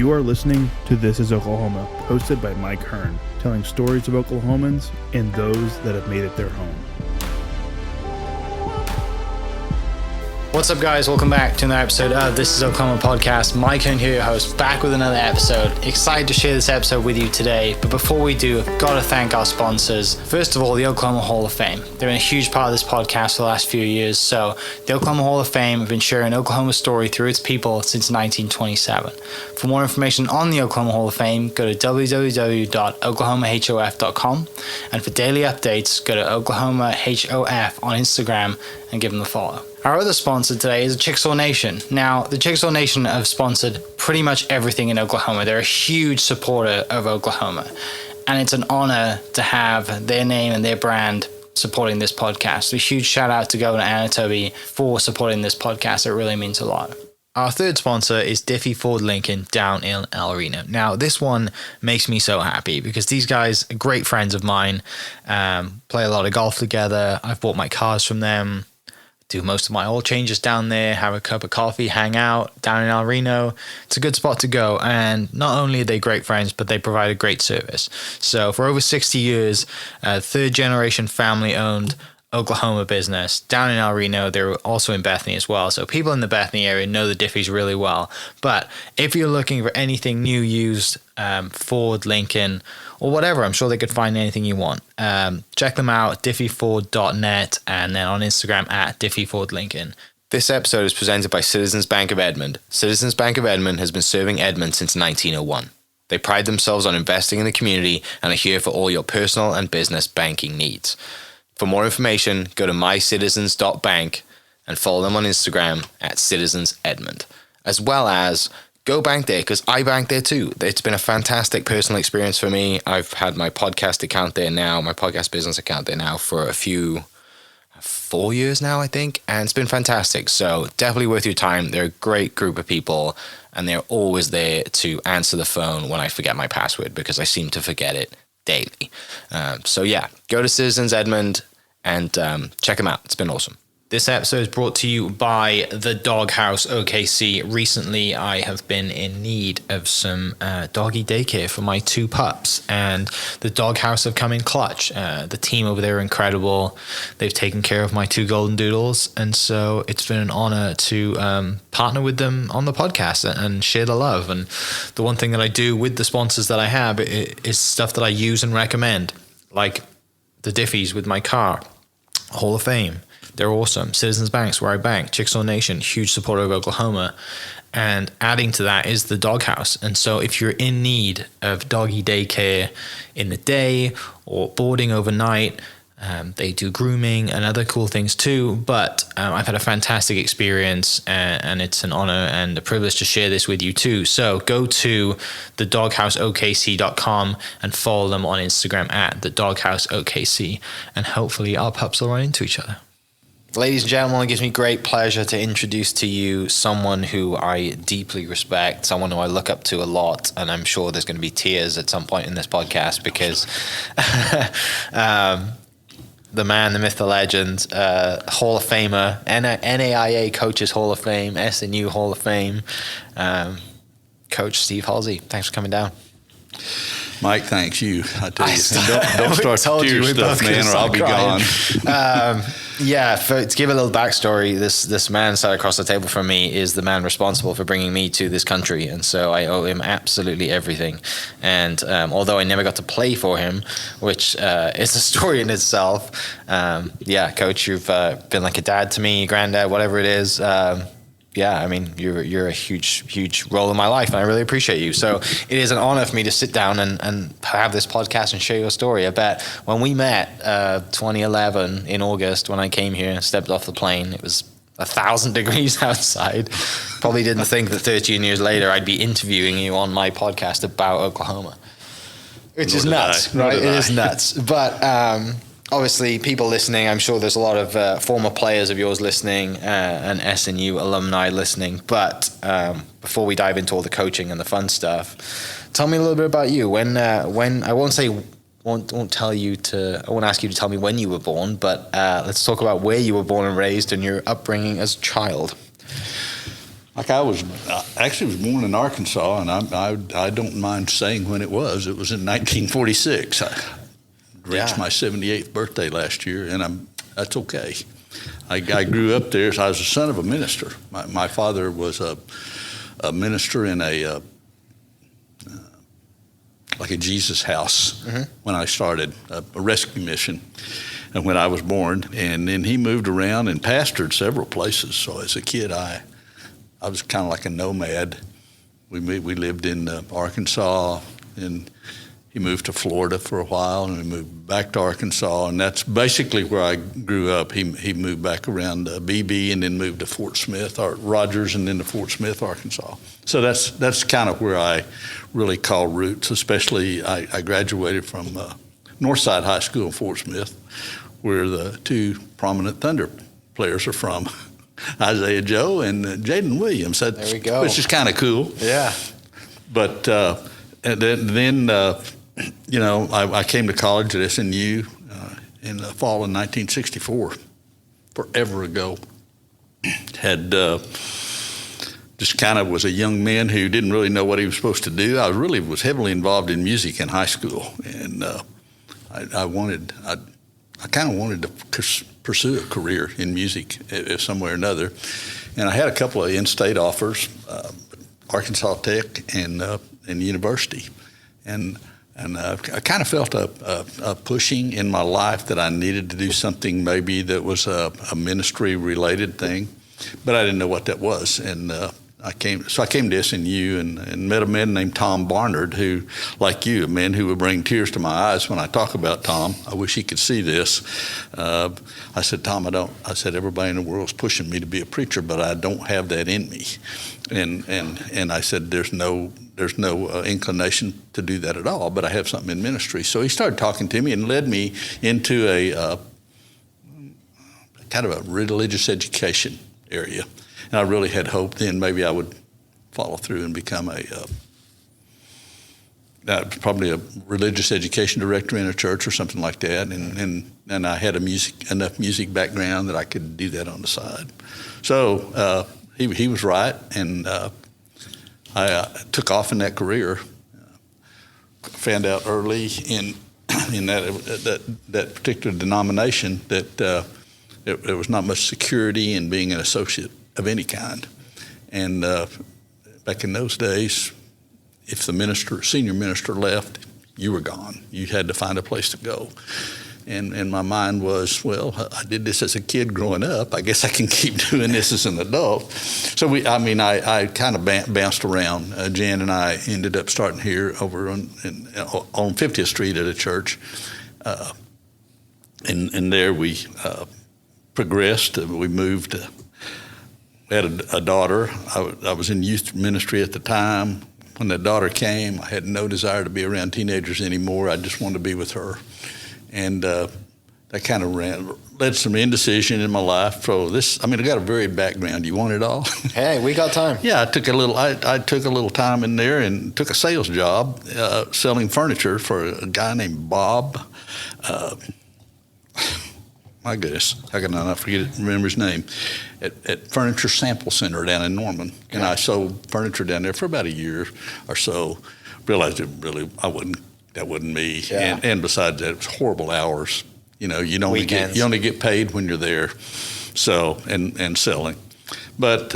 You are listening to This is Oklahoma, hosted by Mike Hearn, telling stories of Oklahomans and those that have made it their home. What's up, guys? Welcome back to another episode of This is Oklahoma Podcast. Mike Hearn here, your host, back with another episode. Excited to share this episode with you today, but before we do, I've got to thank our sponsors. First of all, the Oklahoma Hall of Fame. They've been a huge part of this podcast for the last few years. So the Oklahoma Hall of Fame have been sharing Oklahoma's story through its people since 1927. For more information on the Oklahoma Hall of Fame, go to www.oklahomahof.com. And for daily updates, go to oklahomahof on Instagram and give them a follow. Our other sponsor today is Chickasaw Nation. Now, the Chickasaw Nation have sponsored pretty much everything in Oklahoma. They're a huge supporter of Oklahoma, and it's an honor to have their name and their brand supporting this podcast. A huge shout out to Governor Anatobi for supporting this podcast. It really means a lot. Our third sponsor is Diffie Ford Lincoln down in El Reno. Now, this one makes me so happy because these guys are great friends of mine, play a lot of golf together. I've bought my cars from them, do most of my oil changes down there, have a cup of coffee, hang out down in El Reno. It's a good spot to go. And not only are they great friends, but they provide a great service. So for over 60 years, third generation family owned Oklahoma business down in El Reno. They're also in Bethany as well. So people in the Bethany area know the Diffies really well. But if you're looking for anything new, used, Ford, Lincoln, or whatever, I'm sure they could find anything you want. Check them out, diffieford.net, and then on Instagram at diffiefordlincoln. This episode is presented by Citizens Bank of Edmond. Citizens Bank of Edmond has been serving Edmond since 1901. They pride themselves on investing in the community and are here for all your personal and business banking needs. For more information, go to mycitizens.bank and follow them on Instagram at citizensedmond, as well as go bank there, because I bank there too. It's been a fantastic personal experience for me. I've had my podcast account there now, my podcast business account there now for 4 years now, I think, and it's been fantastic. So definitely worth your time. They're a great group of people, and they're always there to answer the phone when I forget my password, because I seem to forget it daily. So yeah, go to Citizens Edmond and check them out. It's been awesome. This episode is brought to you by the Dog House OKC. Recently, I have been in need of some doggy daycare for my 2 pups, and the Dog House have come in clutch. The team over there are incredible. They've taken care of my 2 golden doodles, and so it's been an honor to partner with them on the podcast and share the love. And the one thing that I do with the sponsors that I have is stuff that I use and recommend, like the Diffies with my car, Hall of Fame. They're awesome. Citizens Banks, where I bank. Chickasaw Nation, huge supporter of Oklahoma. And adding to that is the Dog House. And so if you're in need of doggy daycare in the day or boarding overnight, they do grooming and other cool things too. But I've had a fantastic experience, and it's an honor and a privilege to share this with you too. So go to thedogHouseOKC.com and follow them on Instagram at thedogHouseOKC. And hopefully our pups will run into each other. Ladies and gentlemen, it gives me great pleasure to introduce to you someone who I deeply respect, someone who I look up to a lot, and I'm sure there's going to be tears at some point in this podcast because the man, the myth, the legend, Hall of Famer, NAIA Coaches Hall of Fame, SNU Hall of Fame, Coach Steve Hulsey. Thanks for coming down. Mike, thanks you. I tell you, don't start tear stuff, man, or I'll be gone. To give a little backstory, this man sat across the table from me is the man responsible for bringing me to this country, and so I owe him absolutely everything. And although I never got to play for him, which is a story in itself, Coach, you've been like a dad to me, granddad, whatever it is. I mean, you're a huge role in my life, and I really appreciate you. So it is an honor for me to sit down and have this podcast and share your story. I bet when we met 2011 in August, when I came here and stepped off the plane, it was 1,000 degrees outside. Probably didn't think that 13 years later I'd be interviewing you on my podcast about Oklahoma, which is nuts, right? It is nuts. But obviously, people listening, I'm sure there's a lot of former players of yours listening and SNU alumni listening. But before we dive into all the coaching and the fun stuff, tell me a little bit about you. When I won't ask you to tell me when you were born, but let's talk about where you were born and raised and your upbringing as a child. Like I actually was born in Arkansas, and I don't mind saying when it was. It was in 1946. I reached my 78th birthday last year, and that's okay. I grew up there. So I was the son of a minister. My father was a minister in a Jesus house when I started, a rescue mission, and when I was born. And then he moved around and pastored several places. So as a kid, I was kind of like a nomad. We lived in Arkansas, and he moved to Florida for a while, and we moved back to Arkansas, and that's basically where I grew up. He moved back around BB and then moved to Fort Smith, or Rogers, and then to Fort Smith, Arkansas. So that's kind of where I really call roots, especially I graduated from Northside High School in Fort Smith, where the two prominent Thunder players are from, Isaiah Joe and Jaden Williams. There we go. Which is kind of cool. Yeah. But and then I came to college at SNU in the fall of 1964, forever ago. Had just kind of was a young man who didn't really know what he was supposed to do. I was heavily involved in music in high school, and I kind of wanted to pursue a career in music somewhere or another. And I had a couple of in-state offers, Arkansas Tech and university. And I kind of felt a pushing in my life that I needed to do something maybe that was a ministry-related thing, but I didn't know what that was. And I came to SNU and met a man named Tom Barnard, who, like you, a man who would bring tears to my eyes when I talk about Tom. I wish he could see this. I said, Tom, I said, everybody in the world is pushing me to be a preacher, but I don't have that in me. And I said, there's no inclination to do that at all, but I have something in ministry. So he started talking to me and led me into a kind of a religious education area. And I really had hoped then maybe I would follow through and become probably a religious education director in a church or something like that. And I had enough music background that I could do that on the side. So he was right, and I took off in that career. Found out early in that particular denomination that there was not much security in being an associate of any kind. And back in those days, if the senior minister left, you were gone. You had to find a place to go. And my mind was, well, I did this as a kid growing up. I guess I can keep doing this as an adult. So I kind of bounced around. Jan and I ended up starting here over on 50th Street at a church. And there we progressed. We moved. We had a daughter. I was in youth ministry at the time. When that daughter came, I had no desire to be around teenagers anymore. I just wanted to be with her. And that kind of led to some indecision in my life. So I got a varied background. You want it all? Hey, we got time. Yeah, I took a little time in there and took a sales job selling furniture for a guy named Bob. My goodness, how can I not remember his name? At Furniture Sample Center down in Norman. Okay. And I sold furniture down there for about a year or so. Realized that wasn't me. Yeah. And besides that, it was horrible hours. You only get paid when you're there. So and selling. But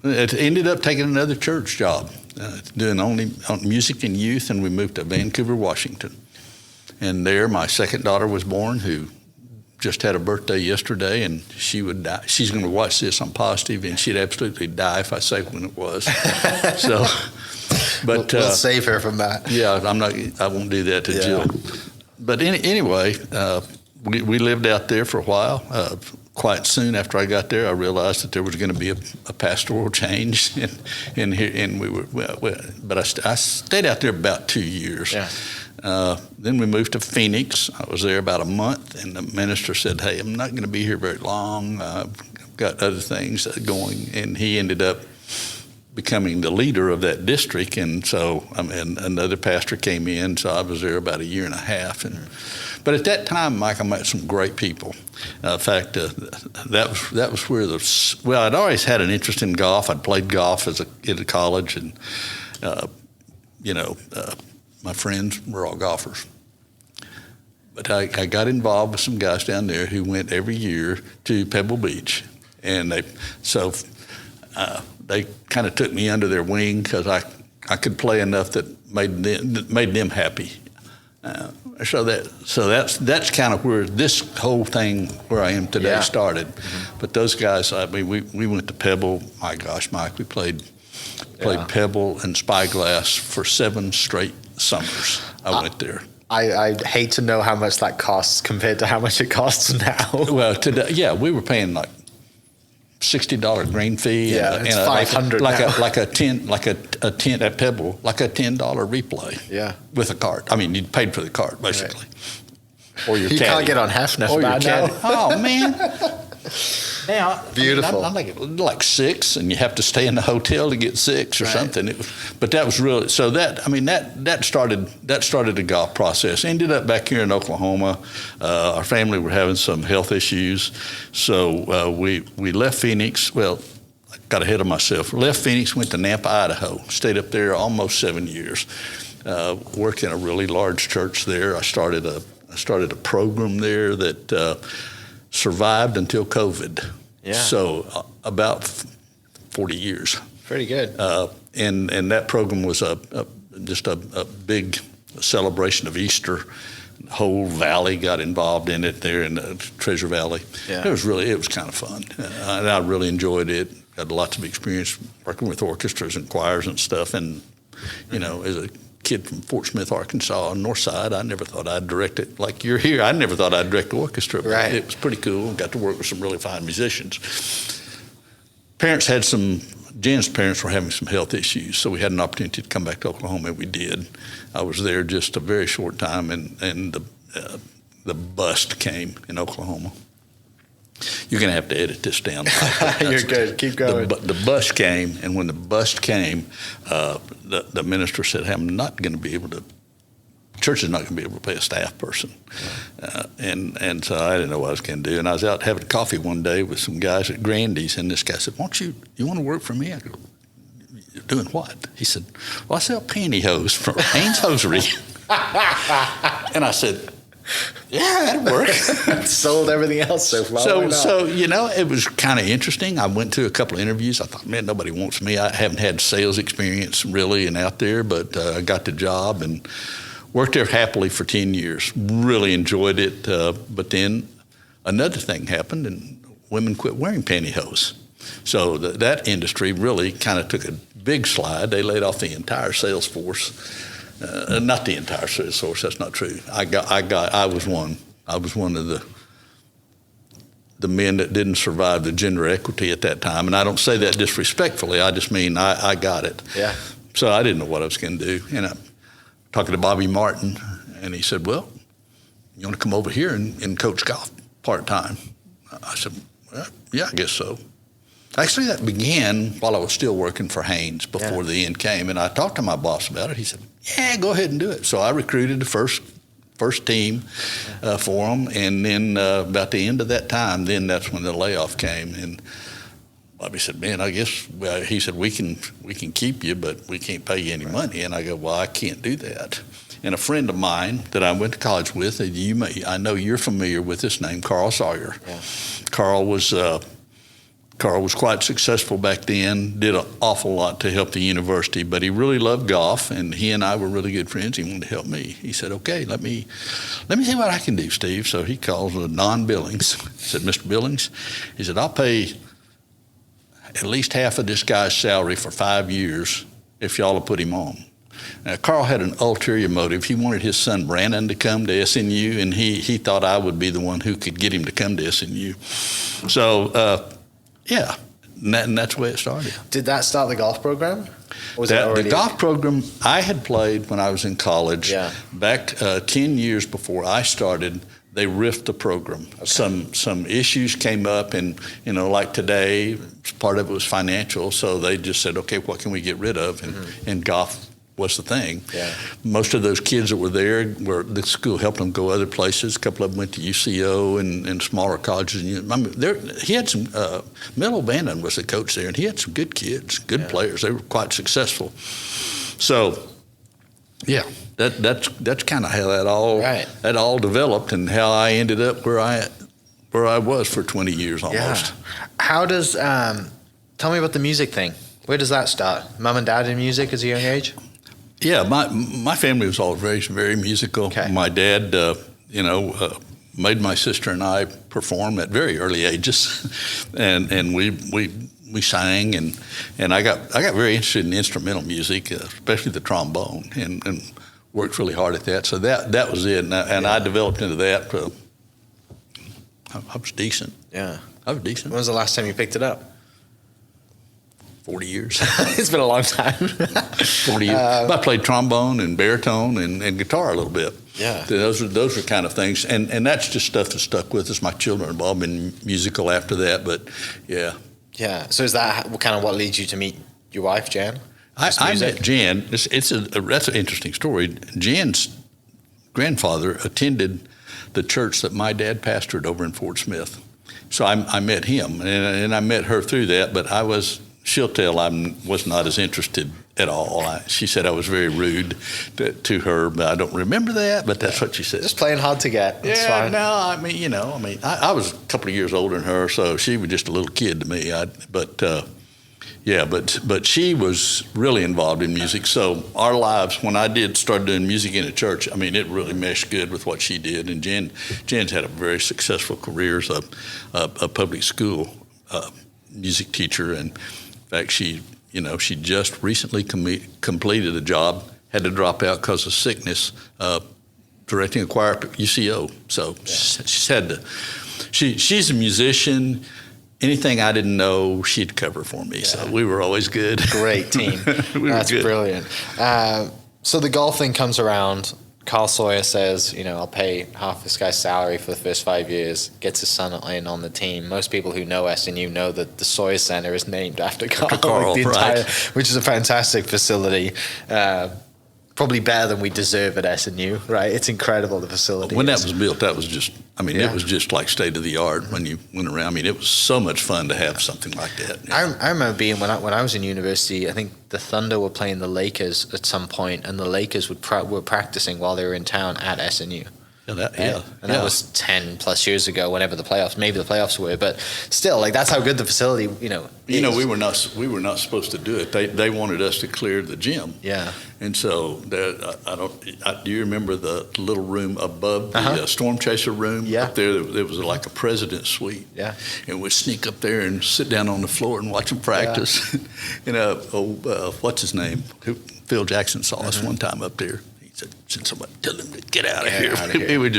it ended up taking another church job, doing only music and youth, and we moved to Vancouver, Washington. And there my second daughter was born, who just had a birthday yesterday, and she would die. She's going to watch this. I'm positive, and she'd absolutely die if I say when it was. So, but we'll save her from that. Yeah, I won't do that to Jill. But anyway, we lived out there for a while. Quite soon after I got there, I realized that there was going to be a pastoral change, and we were. But I stayed out there about 2 years. Yeah. Then we moved to Phoenix. I was there about a month, and the minister said, "Hey, I'm not going to be here very long. I've got other things going." And he ended up becoming the leader of that district. And so, another pastor came in, so I was there about a year and a half. But at that time, Mike, I met some great people. In fact, that was where I'd always had an interest in golf. I'd played golf in college, and my friends were all golfers. But I got involved with some guys down there who went every year to Pebble Beach, and they kind of took me under their wing because I could play enough that made them happy. So that's kind of where this whole thing where I am today started. Mm-hmm. But those guys, we went to Pebble. My gosh, Mike, we played Pebble and Spyglass for 7 straight summers. I went there. I hate to know how much that costs compared to how much it costs now. Well, today, we were paying like $60 green fee. Yeah, and it's $500 now. like a tent at Pebble, like a $10 replay. Yeah, with a card. I mean, you paid for the card basically. Right. Or your you caddy. Can't get on half enough now. Oh man. Now, beautiful. I'm like 6, and you have to stay in the hotel to get 6 or something. But that was really that started the golf process. Ended up back here in Oklahoma. Our family were having some health issues, so we left Phoenix. Well, I got ahead of myself. Left Phoenix, went to Nampa, Idaho. Stayed up there almost 7 years. Worked in a really large church there. I started a program there that survived until COVID. Yeah. So about 40 years. Pretty good. And that program was just a big celebration of Easter. The whole valley got involved in it there in the Treasure Valley. Yeah. It was kind of fun. And I really enjoyed it. Got lots of experience working with orchestras and choirs and stuff. And, as a kid from Fort Smith, Arkansas, on North Side, I never thought I'd direct it like you're here. I never thought I'd direct the orchestra. But it was pretty cool. Got to work with some really fine musicians. Jen's parents were having some health issues, so we had an opportunity to come back to Oklahoma, and we did. I was there just a very short time, and the bust came in Oklahoma. You're going to have to edit this down. You're good. Keep going. The bust came, and when the bust came, the minister said, church is not going to be able to pay a staff person. And so I didn't know what I was going to do. And I was out having coffee one day with some guys at Grandy's, and this guy said, you want to work for me? I go, you're doing what? He said, well, I sell pantyhose from Haynes Hosiery. And I said, yeah, that'd work. Sold everything else so far. So it was kind of interesting. I went to a couple of interviews. I thought, man, nobody wants me. I haven't had sales experience really and out there, but I got the job and worked there happily for 10 years. Really enjoyed it. But then another thing happened, and women quit wearing pantyhose. So that industry really kind of took a big slide. They laid off the entire sales force. Not the entire sales force. That's not true. I was one of the men that didn't survive the gender equity at that time. And I don't say that disrespectfully. I just mean I got it. Yeah. So I didn't know what I was going to do. And I'm talking to Bobby Martin, and he said, well, you want to come over here and coach golf part-time? I said, well, yeah, I guess so. Actually, that began while I was still working for Haynes before the end came, and I talked to my boss about it. He said, yeah, go ahead and do it. So I recruited the first team for them, and then about the end of that time, then that's when the layoff came. And Bobby said, man, I guess, he said, we can keep you, but we can't pay you any money. And I go, well, I can't do that. And a friend of mine that I went to college with, I know you're familiar with this name, Carl Sawyer. Yeah. Carl was quite successful back then, did an awful lot to help the university, but he really loved golf, and he and I were really good friends. He wanted to help me. He said, okay, let me see what I can do, Steve. So he calls Don Billings. He said, Mr. Billings, he said, I'll pay at least half of this guy's salary for 5 years if y'all will put him on. Now, Carl had an ulterior motive. He wanted his son Brandon to come to SNU, and he thought I would be the one who could get him to come to SNU. So, yeah, and that's the way it started. Did that start the golf program? The golf program I had played when I was in college. Yeah. Back 10 years before I started, they riffed the program. Okay. Some issues came up, and like today, part of it was financial. So they just said, okay, what can we get rid of? And golf was the thing. Yeah. Most of those kids that were there, the school helped them go other places. A couple of them went to UCO and smaller colleges. He had some. Mel O'Bannon was the coach there, and he had some good kids, good players. They were quite successful. So, yeah, that's kind of how that all developed, and how I ended up where I was for 20 years almost. Yeah. How does tell me about the music thing? Where does that start? Mom and dad in music at a young age? Yeah, my family was all very, very musical. Okay. My dad, made my sister and I perform at very early ages, and we sang, and I got very interested in instrumental music, especially the trombone, and worked really hard at that. So that was it, and I developed into that. I was decent. Yeah, I was decent. When was the last time you picked it up? 40 years. It's been a long time. 40 years. I played trombone and baritone and guitar a little bit. Yeah. Those are kind of things. And that's just stuff that stuck with us. My children have all been musical after that, but yeah. Yeah. So is that kind of what leads you to meet your wife, Jan? I met Jan. That's an interesting story. Jan's grandfather attended the church that my dad pastored over in Fort Smith. So I met him, and I met her through that, but she'll tell I was not as interested at all. She said I was very rude to her, but I don't remember that, but that's what she said. Just playing hard to get. That's fine. No, I was a couple of years older than her, so she was just a little kid to me. But she was really involved in music. So our lives, when I started doing music in a church, it really meshed good with what she did. And Jan's had a very successful career as a public school music teacher, and in fact, she just recently completed a job, had to drop out because of sickness, directing a choir at UCO. So she's had to. She's a musician. Anything I didn't know, she'd cover for me. Yeah. So we were always good. Great team. That's good. Brilliant. So the golf thing comes around. Carl Sawyer says, I'll pay half this guy's salary for the first 5 years, gets his son in on the team. Most people who know SNU know that the Sawyer Center is named after Carl, which is a fantastic facility. Probably better than we deserve at SNU, right? It's incredible, the facility. When that was built, that was just, it was just like state of the art when you went around. It was so much fun to have something like that. Yeah. I remember being, when I was in university, I think the Thunder were playing the Lakers at some point, and the Lakers were practicing while they were in town at SNU. And that was 10 plus years ago, maybe the playoffs were, but still, that's how good the facility, is. We were not supposed to do it. They wanted us to clear the gym. Yeah. And so do you remember the little room above the storm chaser room? Yeah. Up there, there was like a president's suite. Yeah. And we'd sneak up there and sit down on the floor and watch them practice. Yeah. What's his name? Phil Jackson saw us one time up there. Said somebody tell them to get out of here. It would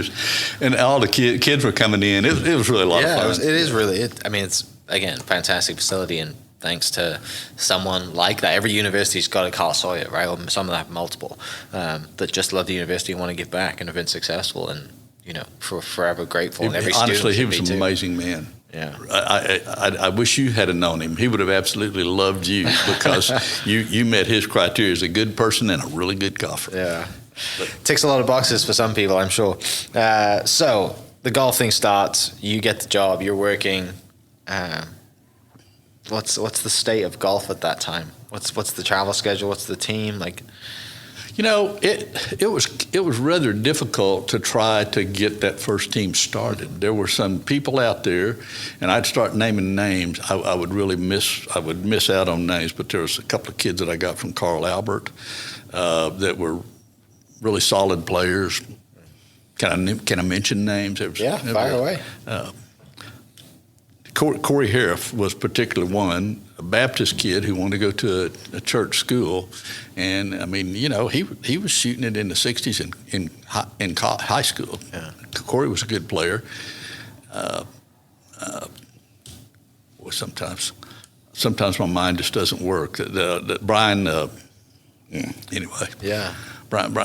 and all the kids were coming in. It was really a lot of fun. It is really. It's again fantastic facility, and thanks to someone like that, every university's got a Carl Sawyer, right? Or some of them have multiple that just love the university and want to give back and have been successful, and for forever grateful. And every honestly, he was an amazing man. Yeah, I wish you had known him. He would have absolutely loved you because you met his criteria as a good person and a really good golfer. Yeah. Ticks a lot of boxes for some people, I'm sure. So the golf thing starts. You get the job. You're working. What's the state of golf at that time? What's the travel schedule? What's the team like? It was rather difficult to try to get that first team started. There were some people out there, and I'd start naming names. I would miss out on names, but there was a couple of kids that I got from Carl Albert that were really solid players. Can I mention names? Fire away. Corey Harriff was particularly one, a Baptist kid who wanted to go to a church school, and he was shooting it in the 60s in high school. Yeah. Corey was a good player. Sometimes my mind just doesn't work. Brian. Anyway. Yeah. Brian,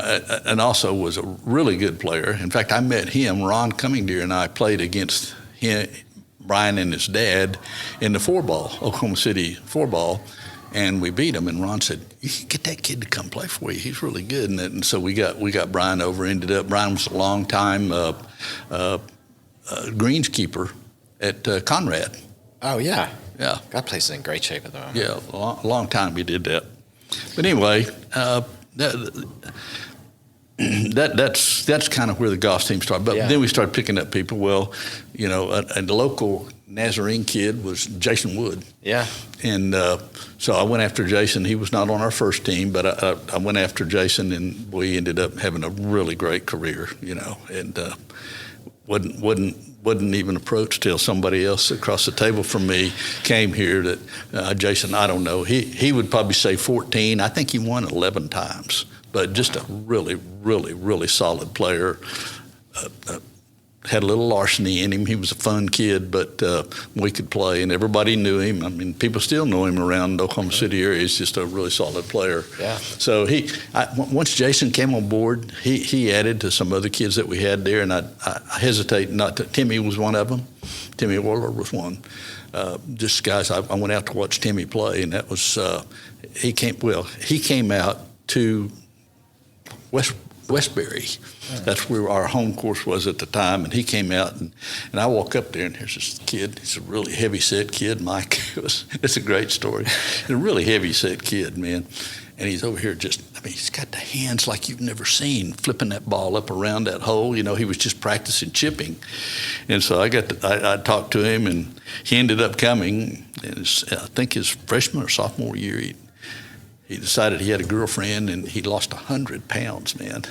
and also was a really good player. In fact, I met him. Ron Cummingdeer and I played against him, Brian and his dad, in the Oklahoma City 4-ball, and we beat him. And Ron said, "You can get that kid to come play for you. He's really good." And so we got Brian over. Brian was a long time greenskeeper at Conrad. Oh yeah. Yeah. That place is in great shape at the moment. Yeah, a long time he did that. But anyway, that's kind of where the golf team started. But then we started picking up people. Well, and the local Nazarene kid was Jason Wood. Yeah. And so I went after Jason. He was not on our first team, but I went after Jason, and we ended up having a really great career, and wasn't even approached till somebody else across the table from me came here that Jason, I don't know, he would probably say 14. I think he won 11 times, but just a really, really, really solid player. Had a little larceny in him. He was a fun kid, but we could play, and everybody knew him. I mean, people still know him around the Oklahoma City area. He's just a really solid player. Yeah. So once Jason came on board, he added to some other kids that we had there, and I hesitate not to. Timmy was one of them. Timmy Waller was one. Just guys, I went out to watch Timmy play, and that was he came out to Westbury. That's where our home course was at the time, and he came out, and I walk up there, and here's this kid. He's a really heavy-set kid, Mike. It's a great story. A really heavy-set kid, man. And he's over here he's got the hands like you've never seen, flipping that ball up around that hole. He was just practicing chipping. And so I talked to him, and he ended up coming, and I think his freshman or sophomore year, he decided he had a girlfriend, and he lost 100 pounds, man.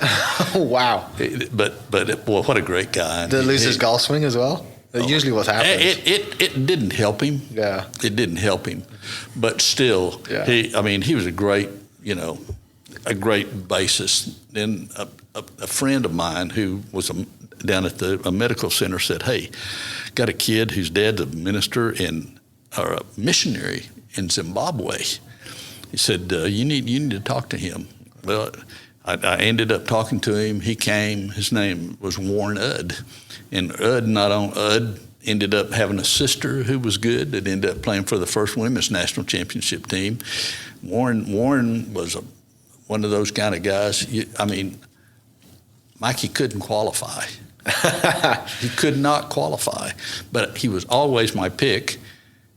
Oh, wow. But boy, what a great guy. Did he lose his golf swing as well? Usually what happens. It didn't help him. Yeah. It didn't help him. But still, he was a great bassist. Then a friend of mine who was down at a medical center said, "Hey, got a kid whose dad's a minister or a missionary in Zimbabwe." He said, you need to talk to him. Well, I ended up talking to him. He came. His name was Warren Udd. And Udd ended up having a sister who was good that ended up playing for the first women's national championship team. Warren was one of those kind of guys. Mikey couldn't qualify. He could not qualify. But he was always my pick.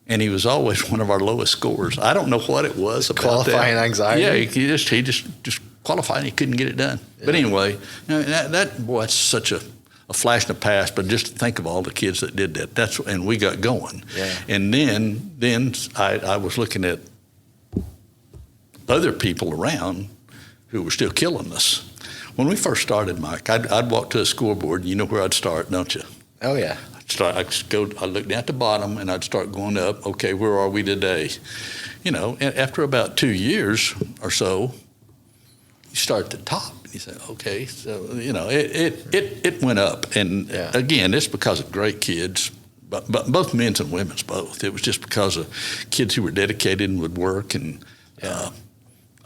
And he was always one of our lowest scorers. I don't know what it was about qualifying anxiety. Yeah, he just qualified and he couldn't get it done. Yeah. But anyway, that's such a flash in the past. But just to think of all the kids that did that. And we got going. Yeah. And then I was looking at other people around who were still killing us. When we first started, Mike, I'd walk to a scoreboard, and you know where I'd start, don't you? Oh yeah. I'd look down at the bottom, and I'd start going up. Okay, where are we today? After about 2 years or so, you start at the top. And you say, okay, so it went up, and again, it's because of great kids, but both men's and women's both. It was just because of kids who were dedicated and would work, and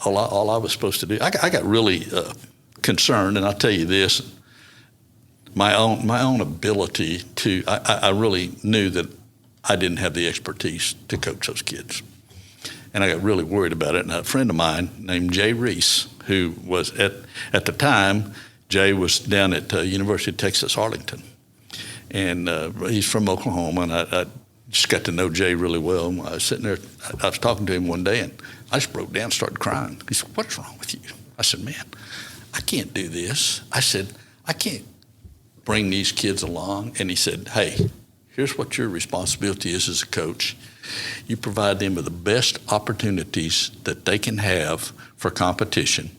all I was supposed to do. I got really concerned, and I'll tell you this. My own ability to, I really knew that I didn't have the expertise to coach those kids. And I got really worried about it. And a friend of mine named Jay Reese, who was at the time, Jay was down at University of Texas, Arlington. And he's from Oklahoma, and I just got to know Jay really well. I was sitting there, I was talking to him one day, and I just broke down and started crying. He said, "What's wrong with you?" I said, "Man, I can't do this." I said, "I can't bring these kids along." And he said, "Hey, here's what your responsibility is as a coach. You provide them with the best opportunities that they can have for competition.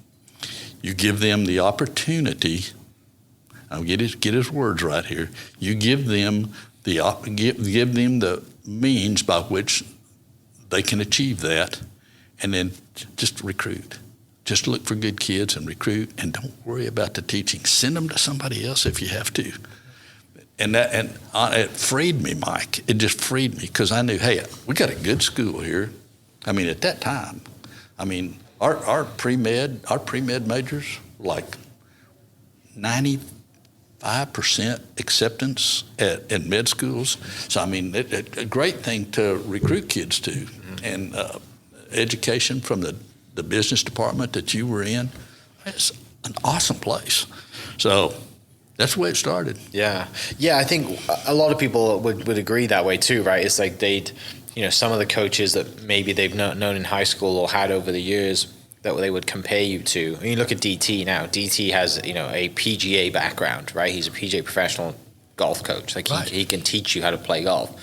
You give them the opportunity." I'll get his words right here. You give them give them the means by which they can achieve that, and then just recruit. Just look for good kids and recruit, and don't worry about the teaching. Send them to somebody else if you have to." And it freed me, Mike. It just freed me, because I knew, hey, we got a good school here. At that time, our pre-med majors like 95% acceptance at med schools. So, I mean, a great thing to recruit kids to. Mm-hmm. And education from the business department that you were in, it's an awesome place. So that's the way it started. Yeah. I think a lot of people would agree that way too, right? It's like some of the coaches that maybe they've known in high school or had over the years that they would compare you to. I mean, you look at DT now. DT has, a PGA background, right? He's a PGA professional golf coach. Like right. he can teach you how to play golf.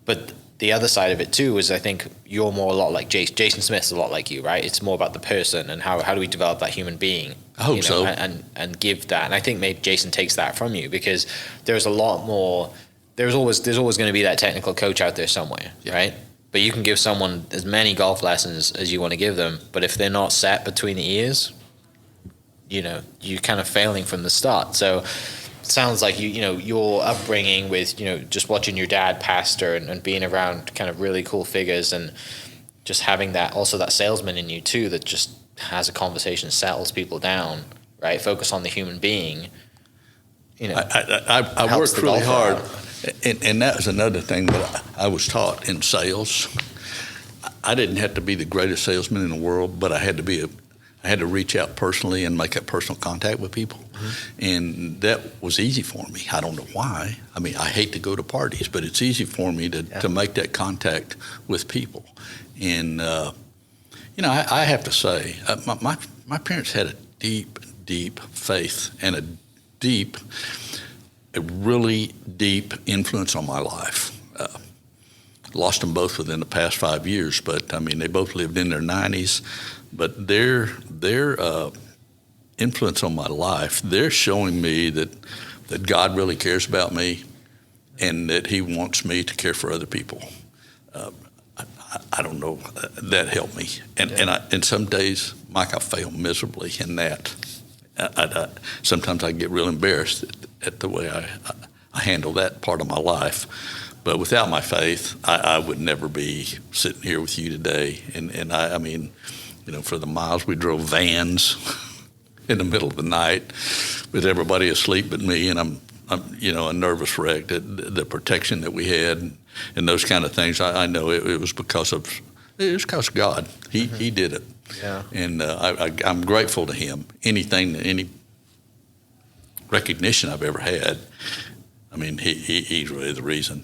But the other side of it too is I think you're more a lot like Jason. Jason Smith's a lot like you, right? It's more about the person and how do we develop that human being. I hope so. And give that. And I think maybe Jason takes that from you because there's a lot more. There's always going to be that technical coach out there somewhere, yeah. Right? But you can give someone as many golf lessons as you want to give them. But if they're not set between the ears, you're kind of failing from the start. So it sounds like your upbringing with just watching your dad pastor and being around kind of really cool figures and just having that salesman in you too that just has a conversation, settles people down, right? Focus on the human being. I worked really hard. And that was another thing that I was taught in sales. I didn't have to be the greatest salesman in the world, but I had to reach out personally and make that personal contact with people. Mm-hmm. And that was easy for me. I don't know why. I mean, I hate to go to parties, but it's easy for me to make that contact with people. And, I have to say, my parents had a deep, deep faith and a really deep influence on my life. Lost them both within the past 5 years, but I mean, they both lived in their 90s. But their influence on my life, they're showing me that God really cares about me and that he wants me to care for other people. I don't know, that helped me. And some days, Mike, I fail miserably in that. Sometimes I get real embarrassed at the way I handle that part of my life. But without my faith, I would never be sitting here with you today. And I mean, for the miles we drove vans in the middle of the night with everybody asleep but me, and I'm a nervous wreck. The protection that we had and those kind of things, I know it was because of God. He did it. Yeah. And I'm grateful to him. Any recognition I've ever had, I mean, he's really the reason.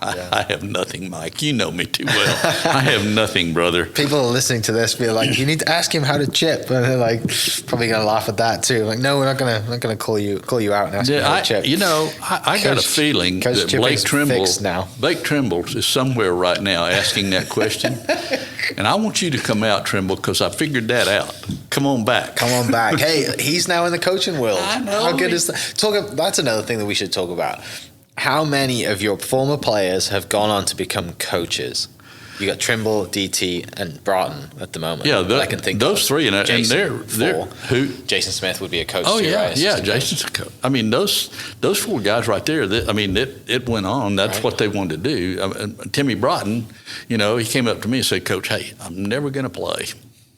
I have nothing, Mike. You know me too well. I have nothing, brother. People are listening to this feel like, you need to ask him how to chip. And they're like, probably going to laugh at that too. Like, no, we're not going to call you out and ask you how to chip. I got a feeling that Blake Trimble is somewhere right now asking that question. And I want you to come out, Trimble, because I figured that out. Come on back. Hey, he's now in the coaching world. I know. How good is that? That's another thing that we should talk about. How many of your former players have gone on to become coaches? You got Trimble, DT, and Broughton at the moment. Yeah, I can think those three, and they're who? Jason Smith would be a coach. Oh too, yeah, right? yeah. Jason's a coach. I mean, those four guys right there. It went on. That's what they wanted to do. Timmy Broughton, he came up to me and said, "Coach, hey, I'm never going to play."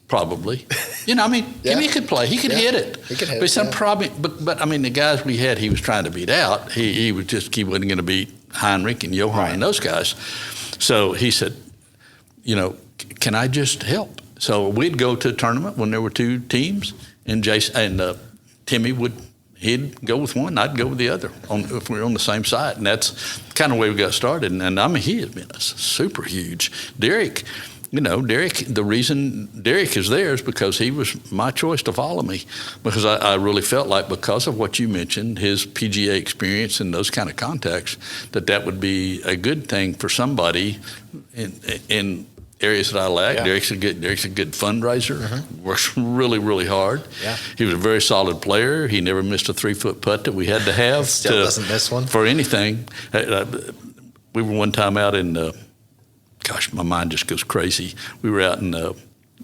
Probably, Timmy could play. He could hit it. He could hit it. But I mean, the guys we had, he was trying to beat out. He wasn't going to beat Heinrich and Johan and those guys. So he said, can I just help? So we'd go to a tournament when there were two teams, and Timmy he'd go with one, I'd go with the other if we were on the same side, and that's kind of the way we got started. And I mean, he has been super huge. Derek. The reason Derek is there is because he was my choice to follow me, because I really felt like, because of what you mentioned, his PGA experience and those kind of contacts, that would be a good thing for somebody in areas that I lack. Yeah. Derek's a good fundraiser. Mm-hmm. Works really, really hard. Yeah. He was a very solid player. He never missed a 3-foot putt that we had to have. Still doesn't miss one for anything. We were one time out in. Gosh, my mind just goes crazy. We were out in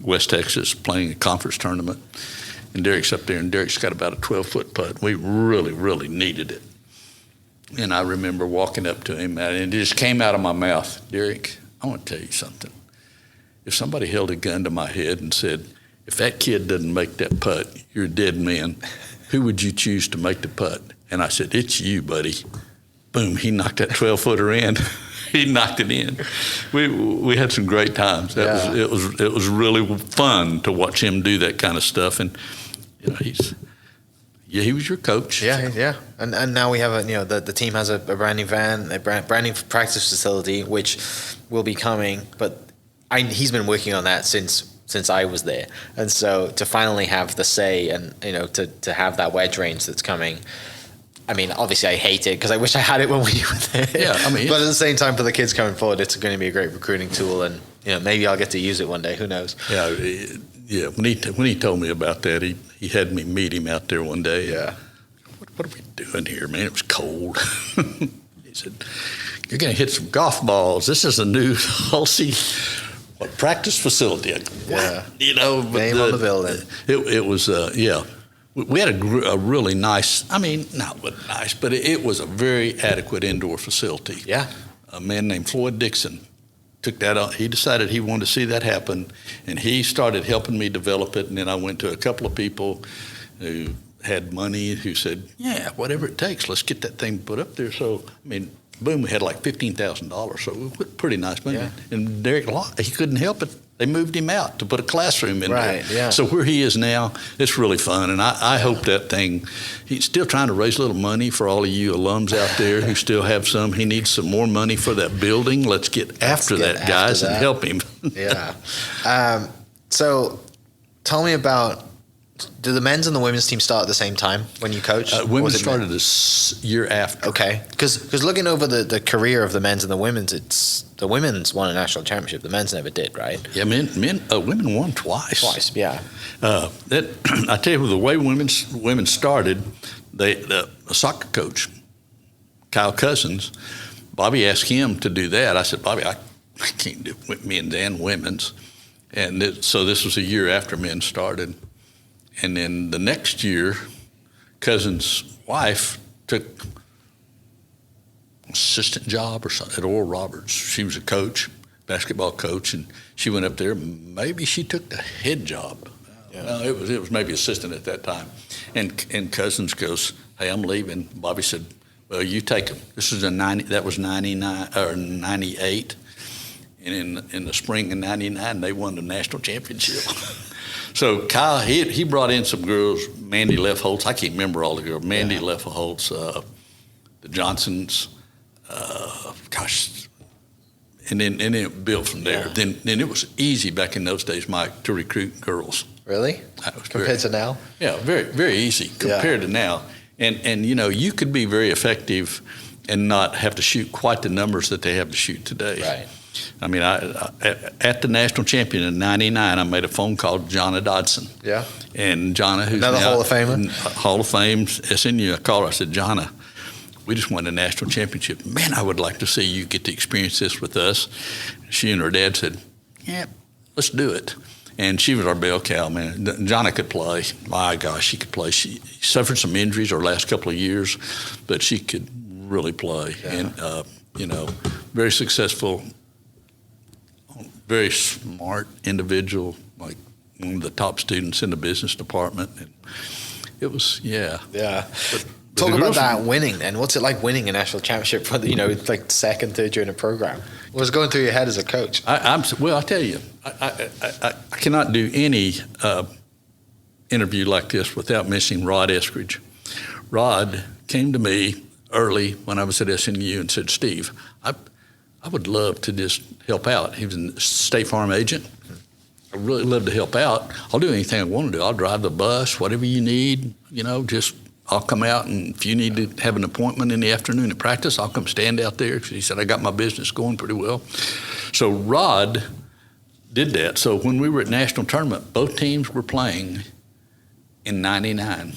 West Texas playing a conference tournament, and Derek's up there, and Derek's got about a 12-foot putt. We really, really needed it. And I remember walking up to him, and it just came out of my mouth, "Derek, I want to tell you something. If somebody held a gun to my head and said, if that kid doesn't make that putt, you're a dead man. Who would you choose to make the putt? And I said, it's you, buddy. Boom, he knocked that 12-footer in. He knocked it in. We had some great times. It was really fun to watch him do that kind of stuff. And you know, he was your coach. Yeah. And now we have the team has a brand new van, a brand new practice facility, which will be coming. But he's been working on that since I was there, and so to finally have the say and to have that wedge range that's coming. I mean, obviously I hate it because I wish I had it when we were there. Yeah, I mean, but at the same time, for the kids coming forward, it's going to be a great recruiting tool, and maybe I'll get to use it one day. Who knows? Yeah. When he told me about that, he had me meet him out there one day. Yeah. What are we doing here, man? It was cold. He said, "You're going to hit some golf balls. This is a new Hulsey practice facility." I go, what? Yeah. Name on the building. It was We had a really nice, not nice, but it was a very adequate indoor facility. Yeah. A man named Floyd Dixon took that on. He decided he wanted to see that happen, and he started helping me develop it. And then I went to a couple of people who had money who said, yeah, whatever it takes, let's get that thing put up there. So, boom, we had like $15,000, so we put pretty nice money. Yeah. And Derek, he couldn't help it. They moved him out to put a classroom in there. Yeah. So where he is now, it's really fun. And I hope that thing, he's still trying to raise a little money for all of you alums out there who still have some. He needs some more money for that building. Let's get after that, guys, and help him. Yeah. So tell me about, do the men's and the women's team start at the same time when you coach? Women started this year after. Okay. Because looking over the career of the men's and the women's, the women's won a national championship. The men's never did, right? Yeah, women won twice. Twice, yeah. I tell you, the way women started, a soccer coach, Kyle Cousins, Bobby asked him to do that. I said, Bobby, I can't do men's and women's. And so this was a year after men started. And then the next year, Cousins' wife took an assistant job or something at Oral Roberts. She was a coach, basketball coach, and she went up there. Maybe she took the head job. Yeah. No, it was maybe assistant at that time. And Cousins goes, "Hey, I'm leaving." Bobby said, "Well, you take them." This is that was 99 or 98, and in the spring of 99, they won the national championship. So Kyle, he brought in some girls, Mandy Leffoltz. I can't remember all the girls. Mandy Leffoltz, the Johnsons, and then it built from there. Yeah. Then it was easy back in those days, Mike, to recruit girls. Really? Compared to now? Yeah, very, very easy compared to now. And you could be very effective and not have to shoot quite the numbers that they have to shoot today. Right. At the national champion in '99, I made a phone call to Jonna Dodson. Yeah. And Jonna, who's another now Hall of Famer, Hall of Fame, SNU. I called her. I said, Jonna, we just won the national championship. Man, I would like to see you get to experience this with us. She and her dad said, yeah, let's do it. And she was our bell cow, man. Jonna could play. My gosh, she could play. She suffered some injuries her last couple of years, but she could really play. Yeah. And, very successful, very smart individual, like one of the top students in the business department. And it was, yeah. But talk about that winning then. What's it like winning a national championship for like second, third year in a program? What was going through your head as a coach? I'll tell you, I cannot do any interview like this without mentioning Rod Eskridge. Rod came to me early when I was at SNU and said, Steve, I would love to just help out. He was a State Farm agent. I really love to help out. I'll do anything I want to do. I'll drive the bus, whatever you need, I'll come out, and if you need to have an appointment in the afternoon at practice, I'll come stand out there. He said, I got my business going pretty well. So Rod did that. So when we were at national tournament, both teams were playing in '99.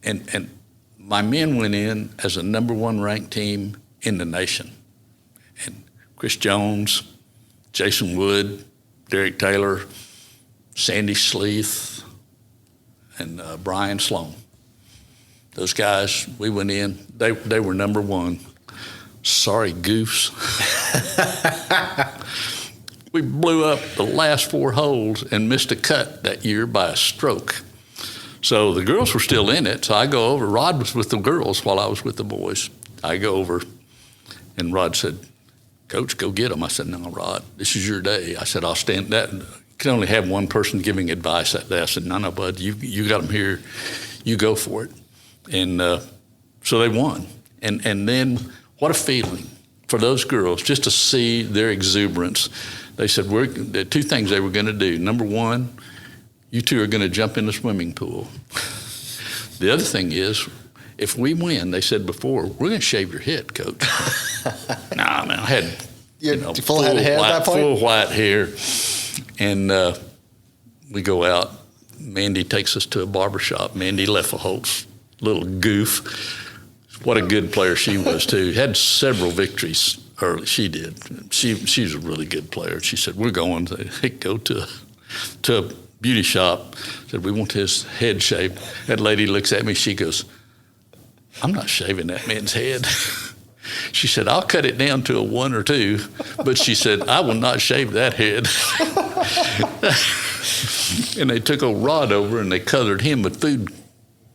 And my men went in as a number one ranked team in the nation. And Chris Jones, Jason Wood, Derek Taylor, Sandy Sleeth, and Brian Sloan. Those guys, we went in, they were number one. Sorry, goofs. We blew up the last 4 holes and missed a cut that year by a stroke. So the girls were still in it. So I go over. Rod was with the girls while I was with the boys. I go over, and Rod said, "Coach, go get them." I said, "No, Rod, this is your day." I said, "I'll stand that. You can only have one person giving advice that day." I said, "No, bud, you got them here. You go for it." And so they won. And then what a feeling for those girls just to see their exuberance. They said, there are 2 things they were going to do. Number 1, you 2 are going to jump in the swimming pool. The other thing is, if we win, they said before, we're going to shave your head, Coach. Nah, man, I had full head of hair at that point? Full white hair. And we go out. Mandy takes us to a barbershop. Mandy Leffelholtz, little goof. What a good player she was, too. Had several victories early. She did. She's a really good player. She said, "We're going to go to a beauty shop." Said, "We want his head shaved." That lady looks at me. She goes, "I'm not shaving that man's head." She said, "I'll cut it down to a 1 or 2. But she said, "I will not shave that head." And they took old Rod over and they colored him with food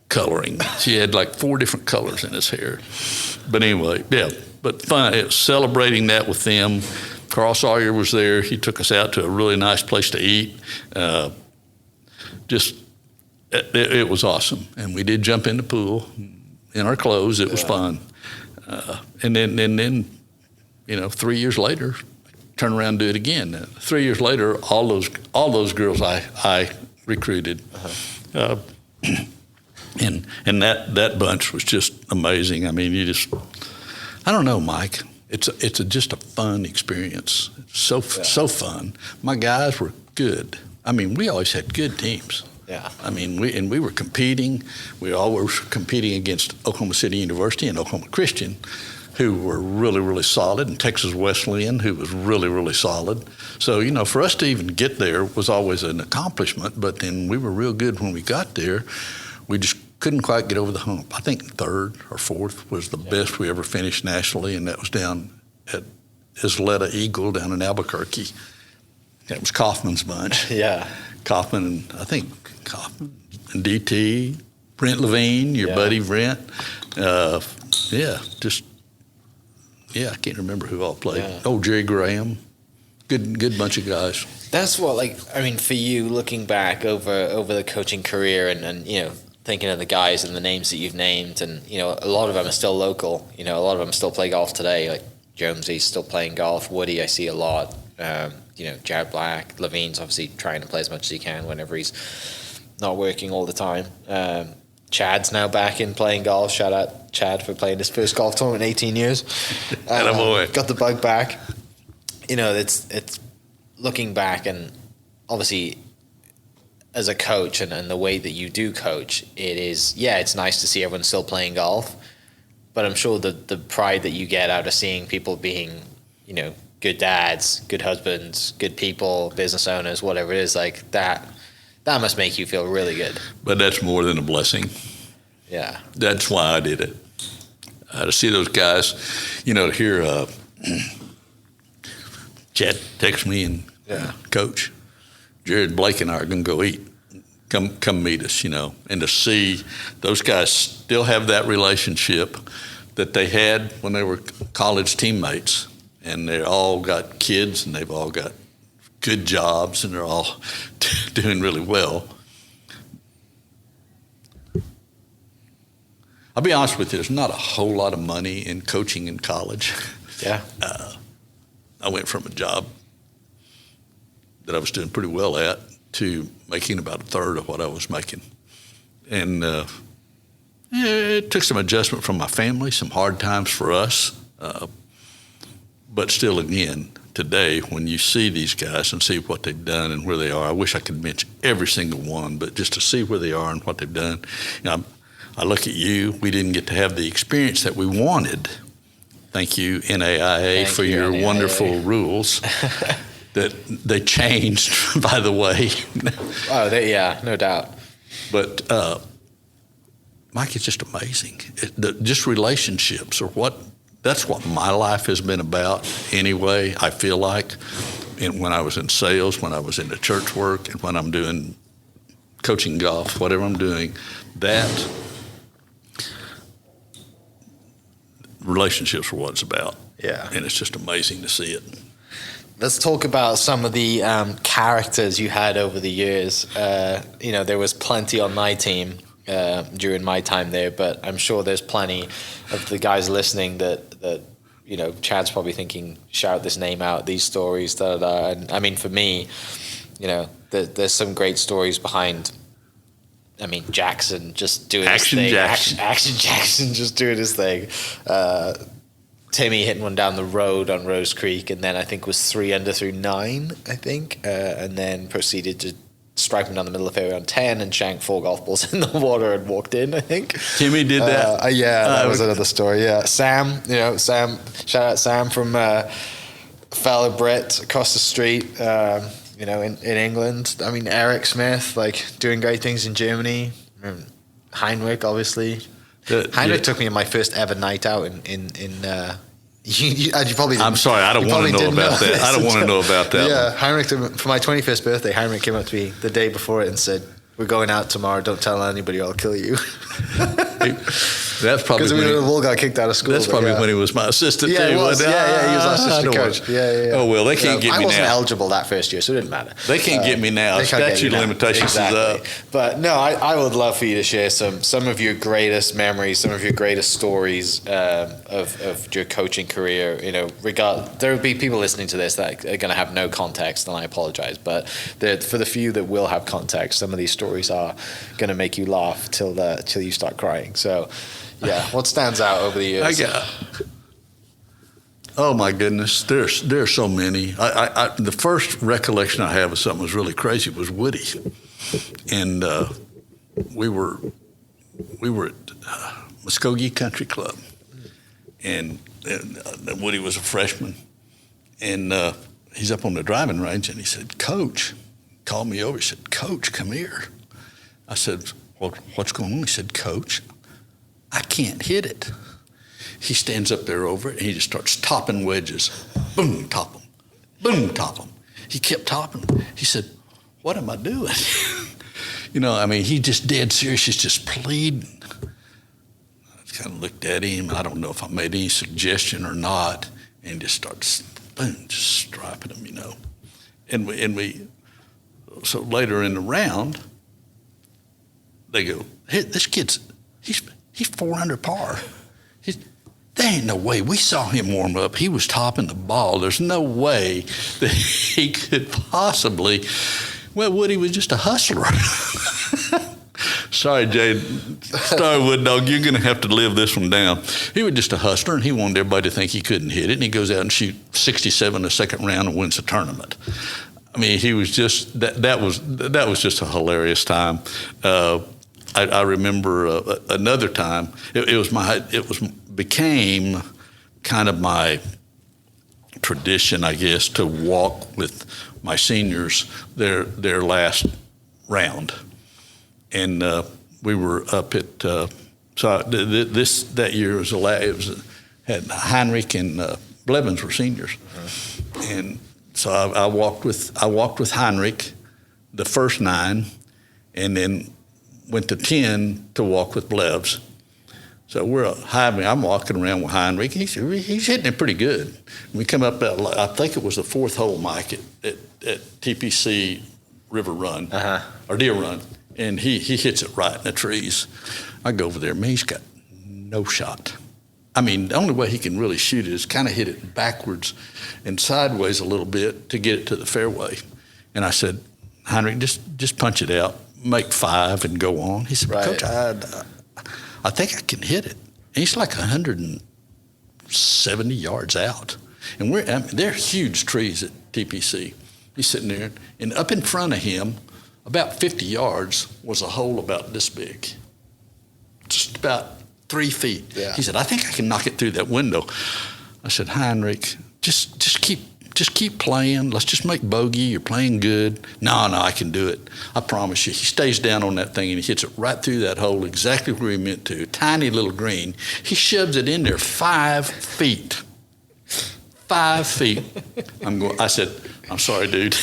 coloring. She had like 4 different colors in his hair. But anyway, yeah, but fun. It was celebrating that with them. Carl Sawyer was there. He took us out to a really nice place to eat. It was awesome. And we did jump in the pool in our clothes. It was fun. And then 3 years later, turn around and do it again. 3 years later, all those girls I recruited, and that bunch was just amazing. I mean, I don't know, Mike. It's just a fun experience. So fun. My guys were good. I mean, we always had good teams. Yeah. I mean, we were competing. We all were competing against Oklahoma City University and Oklahoma Christian, who were really, really solid, and Texas Wesleyan, who was really, really solid. So, for us to even get there was always an accomplishment, but then we were real good when we got there. We just couldn't quite get over the hump. I think 3rd or 4th was the best we ever finished nationally, and that was down at Isleta Eagle down in Albuquerque. That was Kaufman's bunch. Yeah. Kaufman and DT, Brent Levine, your buddy Brent. I can't remember who all played. Yeah. Oh, Jerry Graham. Good bunch of guys. That's what, for you, looking back over the coaching career and thinking of the guys and the names that you've named, and, a lot of them are still local. A lot of them still play golf today. Like Jonesy's still playing golf. Woody, I see a lot. Jared Black. Levine's obviously trying to play as much as he can whenever he's not working all the time. Chad's now back in playing golf. Shout out Chad for playing his first golf tournament in 18 years. Got the bug back. It's looking back, and obviously as a coach and the way that you do coach, it's nice to see everyone still playing golf, but I'm sure the pride that you get out of seeing people being, good dads, good husbands, good people, business owners, whatever it is, like that must make you feel really good. But that's more than a blessing. Yeah. That's why I did it. To see those guys, to hear Chad text me and Coach, Jared Blake and I are going to go eat. Come meet us, and to see those guys still have that relationship that they had when they were college teammates, and they all got kids and they've all got good jobs and they're all doing really well. I'll be honest with you, there's not a whole lot of money in coaching in college. Yeah. I went from a job that I was doing pretty well at to making about 1/3 of what I was making. And it took some adjustment from my family, some hard times for us. But still, again, today, when you see these guys and see what they've done and where they are, I wish I could mention every single one, but just to see where they are and what they've done. I look at you, we didn't get to have the experience that we wanted. Thank you, NAIA, for your NAIA. Wonderful rules that they changed, by the way. No doubt. But, Mike, it's just amazing. Just relationships are that's what my life has been about anyway, I feel like. when I was in sales, when I was in the church work, and when I'm doing coaching golf, whatever I'm doing, that relationships are what it's about. Yeah. And it's just amazing to see it. Let's talk about some of the characters you had over the years. There was plenty on my team during my time there, but I'm sure there's plenty of the guys listening that Chad's probably thinking, shout this name out, these stories, da da da. And I mean, for me, there's some great stories behind. I mean, Jackson just doing Action his thing. Jackson. Action Jackson just doing his thing. Timmy hitting one down the road on Rose Creek, and then I think was 3 under through 9, I think, and then proceeded to strike him down the middle of the fairway on 10 and shank 4 golf balls in the water and walked in, I think. Timmy did that? Yeah, that was another story, yeah. Sam, shout out Sam from fellow Brit across the street, in England. I mean, Eric Smith, doing great things in Germany. Heinrich, obviously. Heinrich took me on my first ever night out in you probably didn't. I'm sorry, I don't want to know about that. I don't want to know about that. Yeah, Heinrich, for my 21st birthday, Heinrich came up to me the day before it and said, "We're going out tomorrow. Don't tell anybody or I'll kill you." That's probably because we all got kicked out of school. That's probably when he was my assistant. Yeah, too. he was. Yeah, he was our assistant coach. Yeah. Oh well, they can't get me now. I wasn't eligible that first year, so it didn't matter. They can't get me now. Statute of limitations is up. But no, I would love for you to share some of your greatest memories, some of your greatest stories of your coaching career. There will be people listening to this that are going to have no context, and I apologize. But for the few that will have context, some of these stories are going to make you laugh till you start crying. So. Yeah, what stands out over the years? Oh my goodness, there's so many. The first recollection I have of something was really crazy was Woody, and we were at Muskogee Country Club, and Woody was a freshman, and he's up on the driving range, and he said, "Coach," called me over. He said, "Coach, come here." I said, "Well, what's going on?" He said, "Coach, I can't hit it." He stands up there over it, and he just starts topping wedges. Boom, top them. Boom, top them. He kept topping them. He said, "What am I doing?" He just dead serious. He's just pleading. I kind of looked at him. I don't know if I made any suggestion or not, and just starts, boom, just striping him, And we so later in the round, they go, "Hey, this kid's, he's 4 under par. There ain't no way." We saw him warm up. He was topping the ball. There's no way that he could possibly. Well, Woody was just a hustler. Sorry, Jay. Starwood Dog, you're going to have to live this one down. He was just a hustler, and he wanted everybody to think he couldn't hit it. And he goes out and shoots 67 the second round and wins the tournament. I mean, he was just that was just a hilarious time. I remember another time. Became kind of my tradition, I guess, to walk with my seniors their last round, and we were up at. That year had Heinrich and Blevins were seniors, and so I walked with Heinrich the first 9, and then went to 10 to walk with Blevs. So I'm walking around with Heinrich. He's hitting it pretty good. We come up, I think it was the 4th hole, Mike, at TPC River Run, or Deer Run, and he hits it right in the trees. I go over there, man, he's got no shot. I mean, the only way he can really shoot it is kind of hit it backwards and sideways a little bit to get it to the fairway. And I said, "Heinrich, just punch it out, make 5 and go on." He said, "Coach, I think I can hit it." And he's like 170 yards out. And they're huge trees at TPC. He's sitting there, and up in front of him, about 50 yards, was a hole about this big, just about 3 feet. Yeah. He said, "I think I can knock it through that window." I said, "Heinrich, just keep playing. Let's just make bogey. You're playing good." No, I can do it. I promise you." He stays down on that thing, and he hits it right through that hole exactly where he meant to. Tiny little green. He shoves it in there 5 feet. 5 feet. I said, I'm sorry, dude.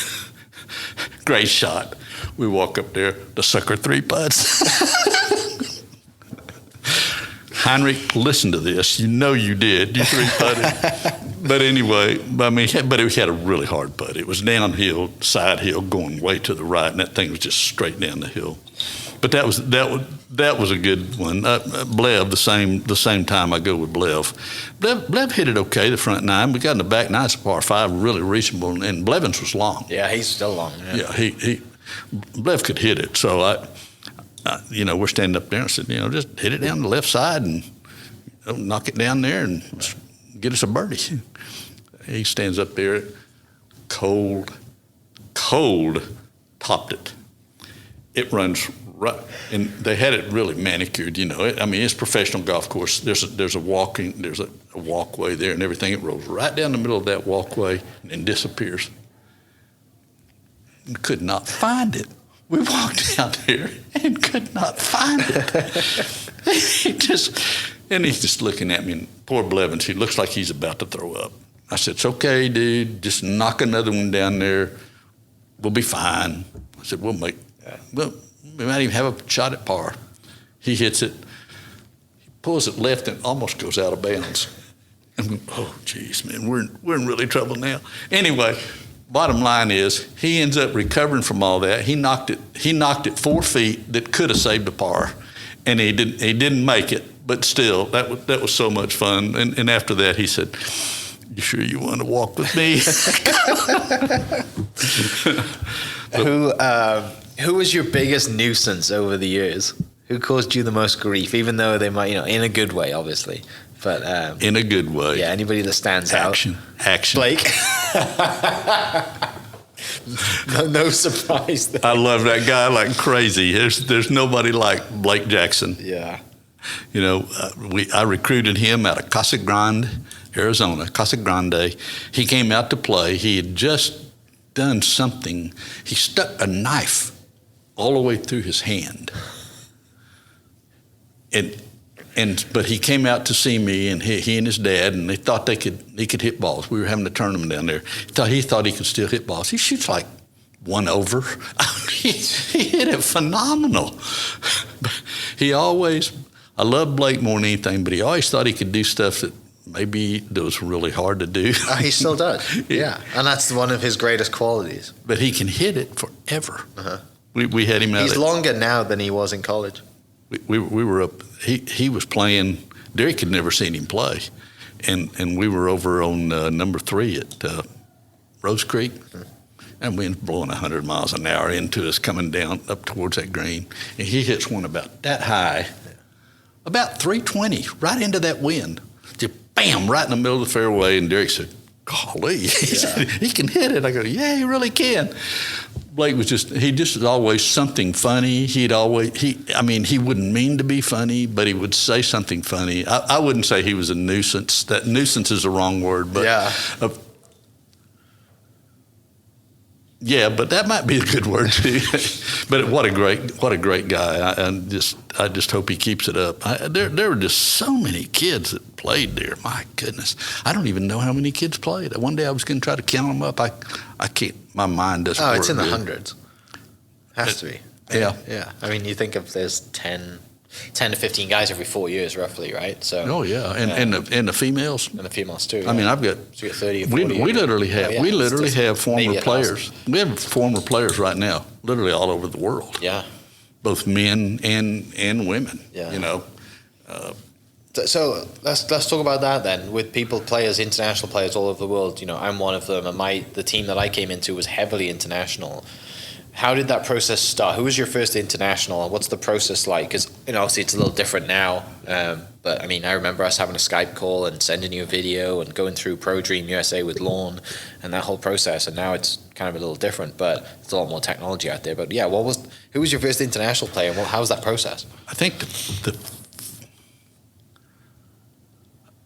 Great shot. We walk up there, the sucker 3 putts. Heinrich, listen to this. You know you did. You 3-putted. But anyway, but it had a really hard putt. It was downhill, side hill, going way to the right, and that thing was just straight down the hill. But that was a good one. Blev, the same time I go with Blev. Blev hit it okay, the front 9. We got in the back 9, it's a par 5, really reachable, and Blevins was long. Yeah, he's still long. Yeah, Blev could hit it. So we're standing up there and I said, just hit it down the left side and knock it down there and get us a birdie. He stands up there, cold, topped it. It runs right, and they had it really manicured. It's professional golf course. There's a walkway there and everything. It rolls right down the middle of that walkway and then disappears. We could not find it. We walked out there and could not find it. He's just looking at me, and poor Blevins, he looks like he's about to throw up. I said, it's okay, dude. Just knock another one down there. We'll be fine. I said, we might even have a shot at par. He hits it. He pulls it left and almost goes out of bounds. And we, oh, geez, man, we're in really trouble now. Anyway, bottom line is he ends up recovering from all that. He knocked it 4 feet that could have saved a par, and he didn't make it. But still, that was so much fun. And after that, he said, "You sure you want to walk with me?" Who was your biggest nuisance over the years? Who caused you the most grief? Even though they might, in a good way, obviously. But in a good way. Yeah, anybody that stands Action. Blake. no surprise there. I love that guy like crazy. There's nobody like Blake Jackson. Yeah. I recruited him out of Casa Grande, Arizona. Casa Grande. He came out to play. He had just done something. He stuck a knife all the way through his hand. But he came out to see me, and he and his dad, and they thought he could hit balls. We were having a tournament down there. He thought he could still hit balls. He shoots like 1 over. He hit it phenomenal. I love Blake more than anything, but he always thought he could do stuff that maybe that was really hard to do. He still does. Yeah, and that's one of his greatest qualities. But he can hit it forever. Uh-huh. We had him out. He's longer now than he was in college. We were up. He was playing. Derek had never seen him play, and we were over on number 3 at Rose Creek, and we were blowing 100 miles an hour into us coming down up towards that green, and he hits one about that high, about 320, right into that wind, just bam, right in the middle of the fairway. And Derek said, "Golly, he can hit it." I go, "Yeah, he really can." Blake was just always something funny. He wouldn't mean to be funny, but he would say something funny. I wouldn't say he was a nuisance. That nuisance is the wrong word, but but that might be a good word too. But what a great guy. I just hope he keeps it up. There were just so many kids that played there. My goodness, I don't even know how many kids played. One day I was going to try to count them up. I can't. My mind doesn't work. Oh, it's in the good. hundreds. Has to be. Yeah. Yeah. I mean, you think of there's 10 to 15 guys every 4 years, roughly, right? So. Oh yeah, and the females. And the females too. Yeah. I mean, I've got. So you got 30 or 40. We literally have former players. 1,000. We have former players right now, literally all over the world. Yeah. Both men and women. Yeah. So let's talk about that then. With players, international players all over the world. I'm one of them, and the team that I came into was heavily international. How did that process start? Who was your first international, and what's the process like? Because obviously it's a little different now. But I mean, I remember us having a Skype call and sending you a video and going through Pro Dream USA with Lorne and that whole process. And now it's kind of a little different, but there's a lot more technology out there. But yeah, who was your first international player, and how was that process? I think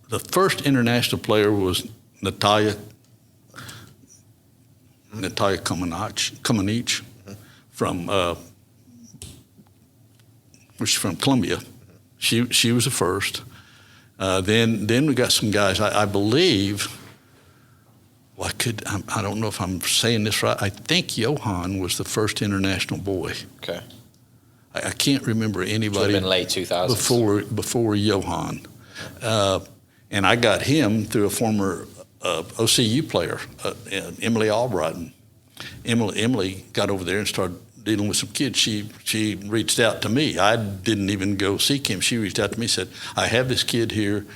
the first international player was NAIA Comaneci from Colombia. She was the first. Then we got some guys. I believe I don't know if I'm saying this right. I think Johan was the first international boy. Okay. I can't remember anybody in late 2000s. before Johan. And I got him through a former OCU player, Emily Albrighton. Emily got over there and started dealing with some kids. She reached out to me. I didn't even go seek him. She reached out to me and said, I have this kid here.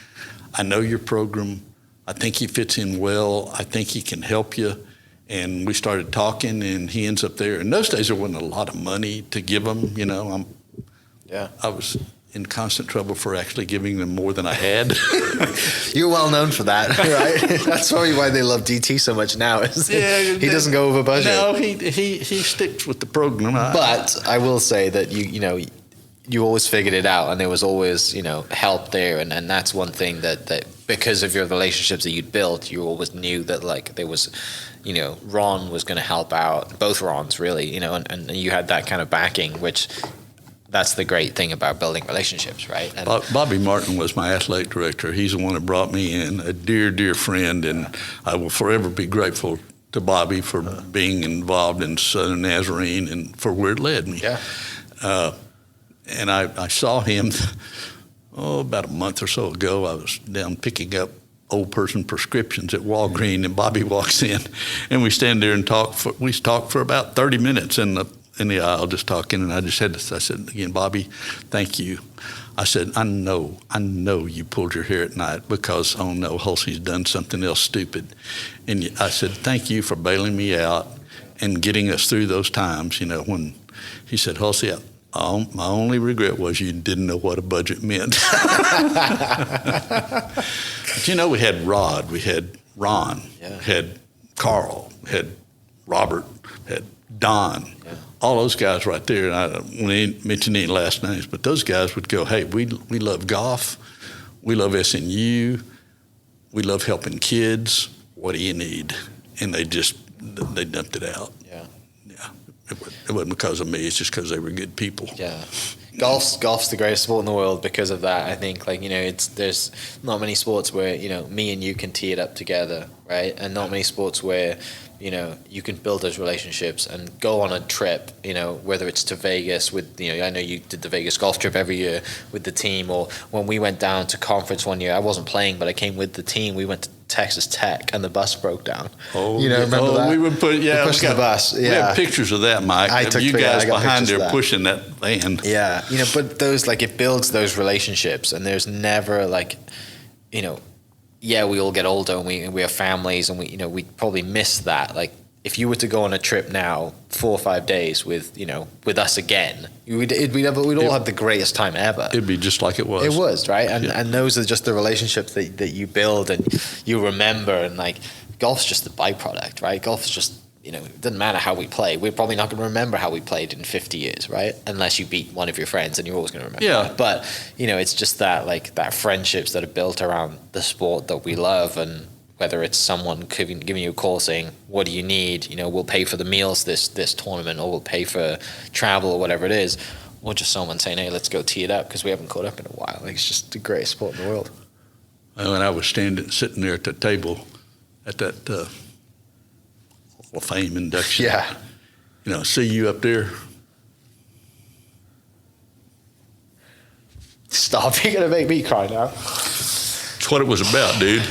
I know your program. I think he fits in well. I think he can help you. And we started talking, and he ends up there. In those days, there wasn't a lot of money to give him. You know, I was in constant trouble for actually giving them more than I had. You're well known for that, right? That's probably why they love DT so much now. He doesn't go over budget. No, he sticks with the program. But I will say that you always figured it out, and there was always help there, and that's one thing that because of your relationships that you'd built, you always knew that like there was. Ron was going to help out, both Rons really, and you had that kind of backing, which that's the great thing about building relationships, right? And Bobby Martin was my athletic director. He's the one that brought me in, a dear, dear friend, and I will forever be grateful to Bobby for being involved in Southern Nazarene and for where it led me. Yeah. And I saw him, about a month or so ago. I was down picking up old person prescriptions at Walgreens, and Bobby walks in, and we stand there and talk for about 30 minutes in the aisle, just talking. And I said again, Bobby, thank you. I said, I know you pulled your hair at night because, oh no, Hulsey's done something else stupid. And I said, thank you for bailing me out and getting us through those times. When he said, Hulsey, my only regret was you didn't know what a budget meant. But we had Rod, we had Ron, we had Carl, we had Robert, we had Don, all those guys right there. And I won't mention any last names, but those guys would go, hey, we love golf, we love SNU, we love helping kids. What do you need? And they dumped it out. Yeah. It wasn't because of me. It's just because they were good people. Yeah, golf's the greatest sport in the world because of that. I think there's not many sports where me and you can tee it up together, right? And not many sports where you can build those relationships and go on a trip. Whether it's to Vegas with I know you did the Vegas golf trip every year with the team, or when we went down to conference one year, I wasn't playing, but I came with the team. We went to Texas Tech, and the bus broke down. Remember that? We would pushing the bus. Yeah, we have pictures of that, Mike. I took you guys behind there pushing that van. Yeah, but those it builds those relationships, and there's never we all get older and we have families, and we probably miss that. If you were to go on a trip now, 4 or 5 days with us again, we'd all have the greatest time ever. It'd be just like it was. It was, right? And those are just the relationships that you build and you remember. And golf's just the byproduct, right? Golf's just it doesn't matter how we play. We're probably not going to remember how we played in 50 years, right? Unless you beat one of your friends, and you're always going to remember. Yeah. That. But it's just that that friendships that are built around the sport that we love, and whether it's someone giving you a call saying, what do you need? We'll pay for the meals this tournament, or we'll pay for travel, or whatever it is, or just someone saying, hey, let's go tee it up because we haven't caught up in a while. It's just the greatest sport in the world. When I was sitting there at the table at that Hall of Fame induction, see you up there. Stop, you're going to make me cry now. That's what it was about, dude.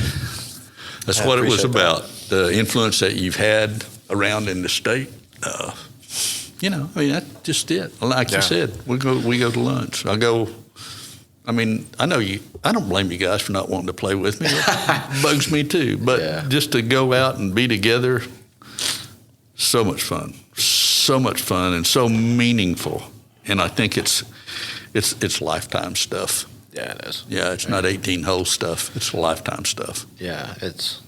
That's what it was about. The influence that you've had around in the state. That's just it. Like you said, we go to lunch. I know you. I don't blame you guys for not wanting to play with me. It bugs me too. But just to go out and be together, so much fun, and so meaningful. And I think it's lifetime stuff. Yeah, it is. Yeah, it's not 18-hole stuff. It's lifetime stuff. Yeah, there's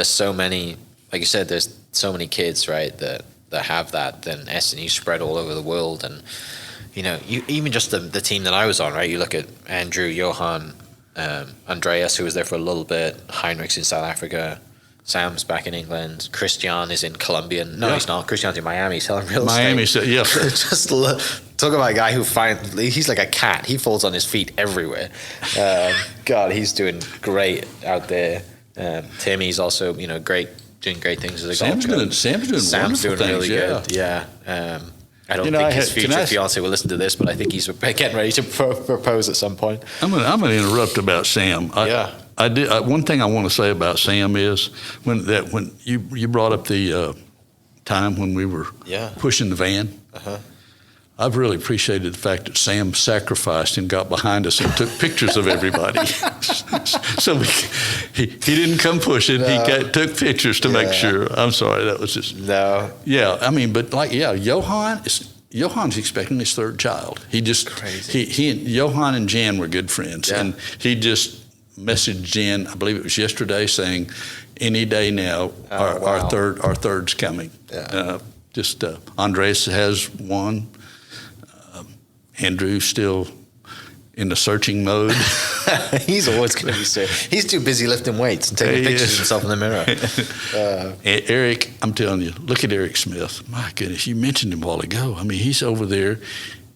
so many, like you said, there's so many kids, right, that have that, then SNU spread all over the world. And, you even just the team that I was on, right, you look at Andrew, Johan, Andreas, who was there for a little bit, Heinrich's in South Africa, Sam's back in England. Christian is in Colombia. No, he's not. Christian's in Miami selling real estate. Miami, yeah. Just talk about a guy who he's like a cat. He falls on his feet everywhere. God, he's doing great out there. Timmy's also, doing great things as a golf coach. Sam's doing wonderful things, really good. Yeah. I don't think his future fiance will listen to this, but I think he's getting ready to propose at some point. I'm gonna interrupt about Sam. I did. One thing I want to say about Sam is when you brought up the time when we were pushing the van. I've really appreciated the fact that Sam sacrificed and got behind us and took pictures of everybody. So he didn't come pushing. No. He took pictures to make sure. I'm sorry, that was just... No. Yeah, I mean, but Johan's expecting his third child. He just... Crazy. He and Johan and Jan were good friends. Yeah. And he just messaged Jan, I believe it was yesterday, saying, any day now, our third's coming. Yeah. Andres has one. Andrew's still in the searching mode. He's always going to be serious. He's too busy lifting weights and taking pictures of himself in the mirror. Eric, I'm telling you, look at Eric Smith. My goodness, you mentioned him a while ago. I mean, he's over there.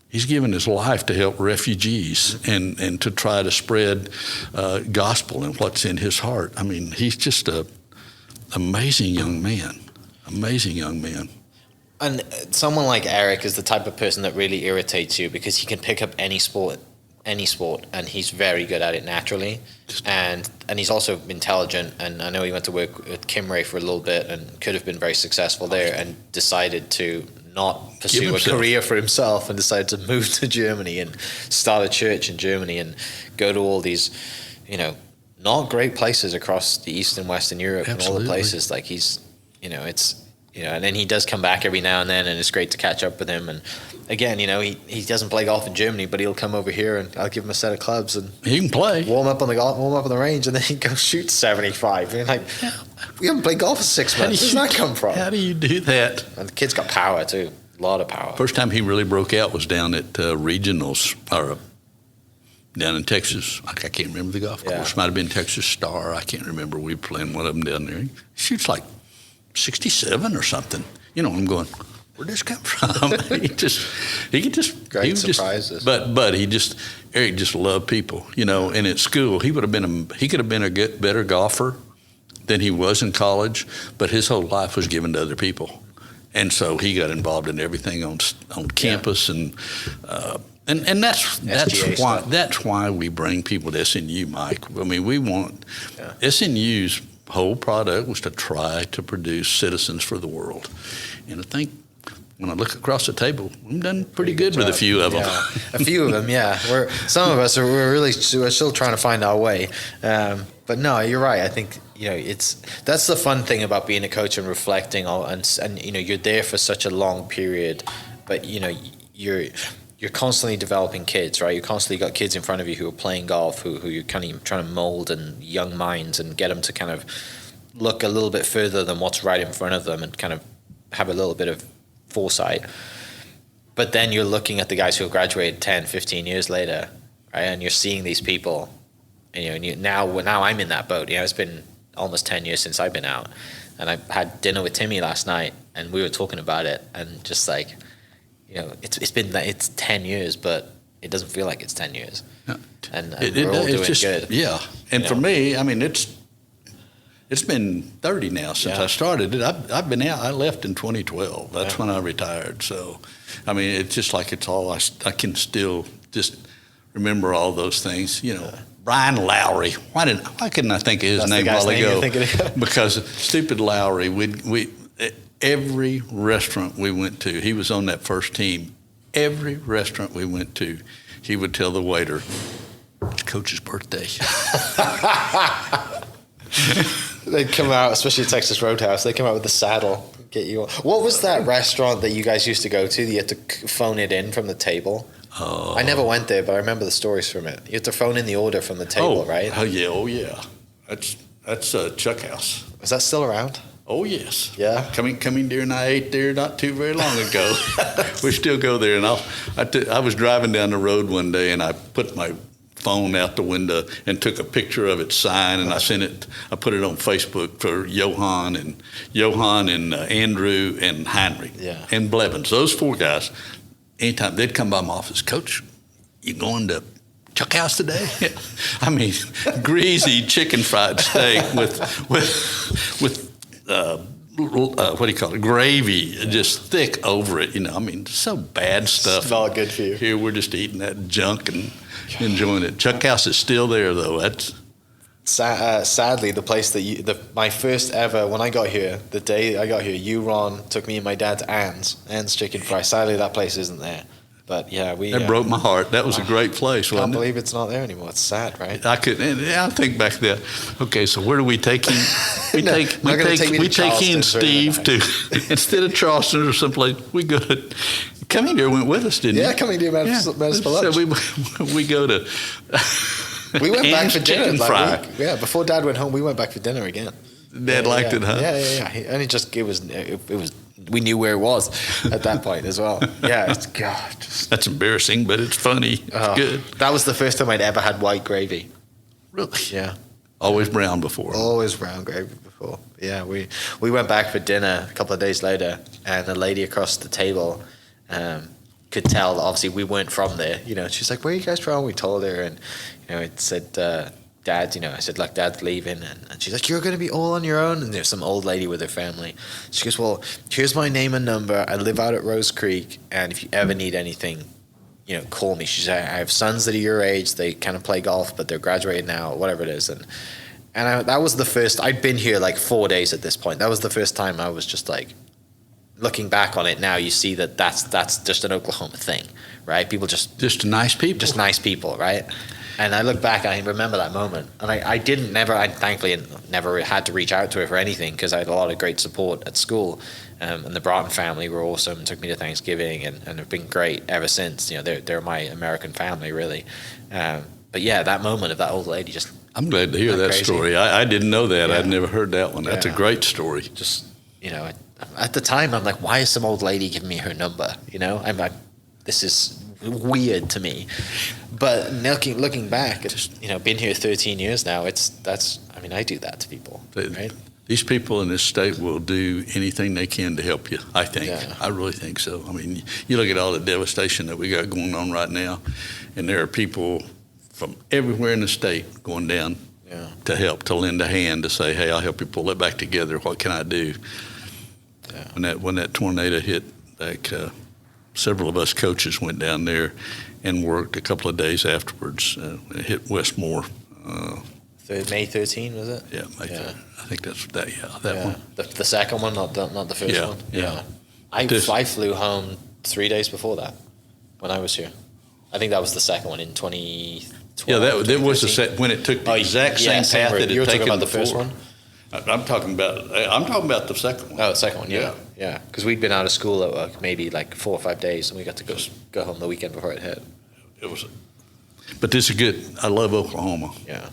He's given his life to help refugees and to try to spread gospel and what's in his heart. I mean, he's just an amazing young man. Amazing young man. And someone like Eric is the type of person that really irritates you because he can pick up any sport, and he's very good at it naturally. And he's also intelligent. And I know he went to work at Kimray for a little bit and could have been very successful there, and decided to not pursue a career for himself and decided to move to Germany and start a church in Germany and go to all these, not great places across the East and Western Europe. Absolutely. And all the places. Like he's, and then he does come back every now and then, and it's great to catch up with him. And again, he doesn't play golf in Germany, but he'll come over here and I'll give him a set of clubs and he can play, warm up on the range, and then he goes shoot 75. And like, we haven't played golf for 6 months. Where does that come from? How do you do that? And the kid's got power too, a lot of power. First time he really broke out was down at regionals or down in Texas. I can't remember the golf course. Might have been Texas Star. I can't remember. We were playing one of them down there. He shoots like 67 or something. I'm going, where'd this come from? he could just great surprises. But Eric just loved people, and at school he could have been a better golfer than he was in college, but his whole life was given to other people. And so he got involved in everything on campus and that's why we bring people to SNU, Mike. I mean, we want SNU's whole product was to try to produce citizens for the world. And I think when I look across the table, we've done pretty good with a few of them. A few of them, yeah. Some of us we're still trying to find our way. But no, you're right. I think that's the fun thing about being a coach and reflecting on, and you're there for such a long period, but you're constantly developing kids, right? You constantly got kids in front of you who are playing golf, who you're kind of trying to mold and young minds and get them to kind of look a little bit further than what's right in front of them and kind of have a little bit of foresight. But then you're looking at the guys who have graduated 10, 15 years later, right? And you're seeing these people, and now I'm in that boat. It's been almost 10 years since I've been out. And I had dinner with Timmy last night, and we were talking about it, and just like, it's 10 years, but it doesn't feel like it's 10 years. Yeah. And we're all doing good. Yeah. And for me, I mean, it's been 30 now since I started it. I've been out. I left in 2012. That's when I retired. So, I mean, it's just like it's all, I can still just remember all those things, Brian Lowry. Why couldn't I think of his name a while ago? Because stupid Lowry, we every restaurant we went to, he was on that first team. Every restaurant we went to, he would tell the waiter, it's Coach's birthday. They'd come out, especially at Texas Roadhouse, they come out with the saddle, get you on. What was that restaurant that you guys used to go to that you had to phone it in from the table? Oh. I never went there, but I remember the stories from it. You have to phone in the order from the table, right? Oh yeah. That's Chuck House. Is that still around? Oh yes. Yeah. Coming there, and I ate there not too very long ago. We still go there, and I was driving down the road one day, and I put my phone out the window and took a picture of its sign, and I put it on Facebook for Johan and Andrew and Heinrich and Blevins. Those four guys, anytime they'd come by my office, Coach, you going to Chuck House today? I mean, greasy chicken fried steak with what do you call it? Gravy, just thick over it. I mean, so bad stuff. It's not good for you. Here we're just eating that junk and enjoying it. Chuck House is still there, though. That's sadly the place that my first ever, when I got here, the day I got here, you, Ron, took me and my dad to Ann's Chicken Fry. Sadly, that place isn't there. But yeah, that broke my heart. That was a great place. Can't believe it's not there anymore. It's sad, right? I think back there. Okay, so where do we take him? We take in Steve to instead of Charleston or someplace. We go to Cummingdeer went with us, didn't he? Yeah, Cummingdeer Municipal Lunch. So we go to. We went back for dinner. Fry. Before Dad went home, we went back for dinner again. Dad liked it, huh? Yeah. And it was. We knew where it was at that point as well. Yeah, it's that's embarrassing, but it's funny. It's good. That was the first time I'd ever had white gravy. Really? Yeah. Always brown before. Always brown gravy before. Yeah, we went back for dinner a couple of days later, and the lady across the table could tell that obviously we weren't from there. She's like, "Where are you guys from?" We told her, and it said. Dad, I said, look, Dad's leaving. And she's like, you're going to be all on your own? And there's some old lady with her family. She goes, well, here's my name and number. I live out at Rose Creek. And if you ever need anything, call me. She said, I have sons that are your age. They kind of play golf, but they're graduated now, whatever it is. And that was the first, I'd been here like 4 days at this point. That was the first time I was just like, looking back on it now, you see that's just an Oklahoma thing, right? People just nice people. Just nice people, right? And I look back, I remember that moment. And I thankfully never had to reach out to her for anything because I had a lot of great support at school. And the Broughton family were awesome, took me to Thanksgiving and have been great ever since. They're my American family, really. But yeah, that moment of that old lady just... I'm glad to hear that crazy story. I didn't know that. Yeah. I'd never heard that one. That's a great story. Just, at the time, I'm like, why is some old lady giving me her number? I'm like, this is weird to me. But looking back, it's been here 13 years now. I do that to people, right? These people in this state will do anything they can to help you, I think. Yeah. I really think so. I mean, you look at all the devastation that we got going on right now, and there are people from everywhere in the state going down to help, to lend a hand, to say, hey, I'll help you pull it back together. What can I do? Yeah. When that tornado hit, several of us coaches went down there and worked a couple of days afterwards. It hit Westmore. May 13, was it? Yeah, May 13. I think that's that. Yeah, that one. The second one, not the first one. Yeah. I flew home 3 days before that when I was here. I think that was the second one in 2012. Yeah, that was when it took the exact same path that it you were taken talking about the before. first one. I'm talking about the second one. Oh, the second one. Yeah. Because we'd been out of school at maybe like 4 or 5 days, and we got to go home the weekend before it hit. It was, but this is good. I love Oklahoma. Yeah.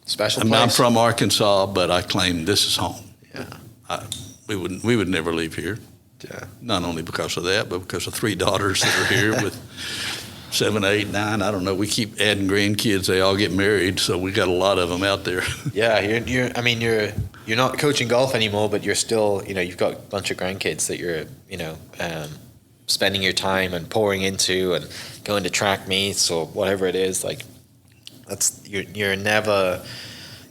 Special place. I'm from Arkansas, but I claim this is home. Yeah. We would never leave here. Yeah. Not only because of that, but because of 3 daughters that are here with 7, 8, 9. I don't know. We keep adding grandkids. They all get married, so we got a lot of them out there. Yeah, you're not coaching golf anymore, but you're still, you've got a bunch of grandkids that you're, spending your time and pouring into and going to track meets or whatever it is. Like, you're never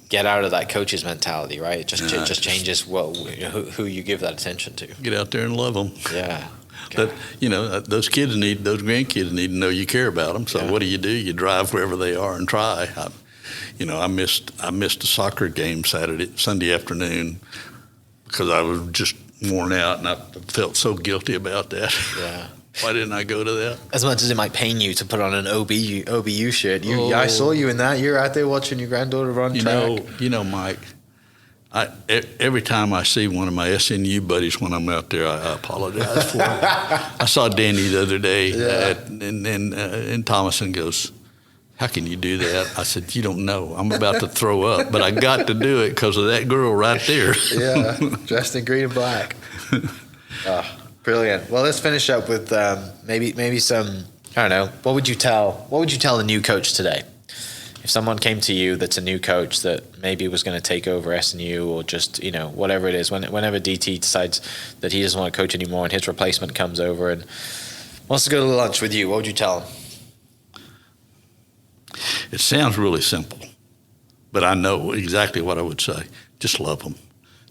get out of that coach's mentality, right? It just changes who you give that attention to. Get out there and love them. Yeah. But those grandkids need to know you care about them. So what do? You drive wherever they are and try. I missed a soccer game Sunday afternoon because I was just worn out and I felt so guilty about that. Yeah. Why didn't I go to that? As much as it might pain you to put on an OBU shirt, I saw you in that. You're out there watching your granddaughter run track. Mike. Every time I see one of my SNU buddies when I'm out there, I apologize for it. I saw Danny the other day, and Thomason goes, how can you do that? I said, you don't know. I'm about to throw up, but I got to do it because of that girl right there. Yeah, dressed in green and black. Brilliant. Well, let's finish up with maybe some, I don't know, what would you tell a new coach today? If someone came to you that's a new coach that maybe was going to take over SNU or just, whatever it is, whenever DT decides that he doesn't want to coach anymore and his replacement comes over and Wants to go to lunch with you. What would you tell him? It sounds really simple, but I know exactly what I would say. Just love them.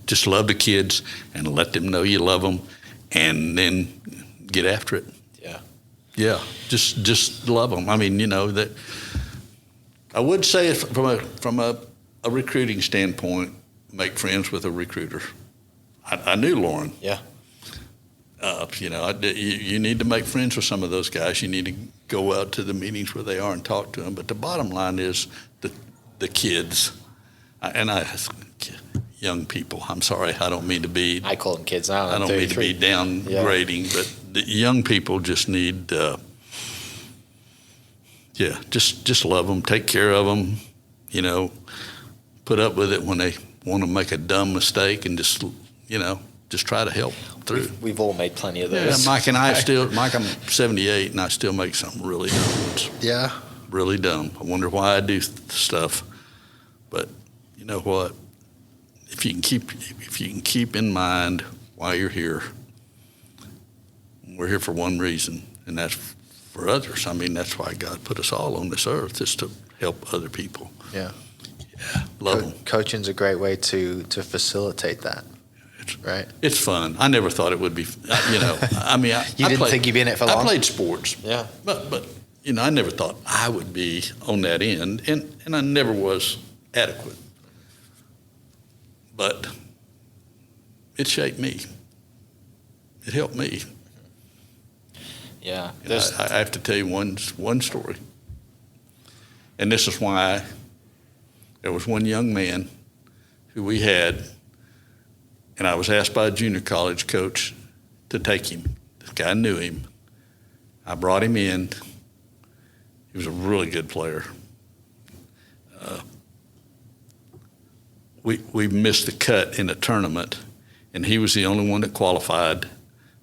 Just love the kids and let them know you love them, and then get after it. Yeah. Yeah, just love them. I mean, that I would say from a recruiting standpoint, make friends with a recruiter. I knew Lauren. Yeah. You need to make friends with some of those guys. You need to go out to the meetings where they are and talk to them. But the bottom line is the kids, young people. I'm sorry, I don't mean to be. I call them kids now. I don't mean to be downgrading, but the young people just need. Just love them, take care of them. Put up with it when they want to make a dumb mistake, and just try to help through. We've all made plenty of those. Yeah, Mike and I Mike, I'm 78, and I still make some really dumb ones. Yeah. Really dumb. I wonder why I do stuff. But you know what? If you can keep in mind why you're here, we're here for one reason, and that's for others. I mean, that's why God put us all on this earth, is to help other people. Yeah. Yeah, love them. Coaching's a great way to facilitate that. Right. It's fun. I never thought it would be. I mean, you didn't think you'd be in it for long? I played sports. Yeah. But I never thought I would be on that end, and I never was adequate. But it shaped me. It helped me. Yeah. I have to tell you one story, and this is why there was one young man who we had. And I was asked by a junior college coach to take him. This guy knew him. I brought him in. He was a really good player. We missed the cut in a tournament, and he was the only one that qualified,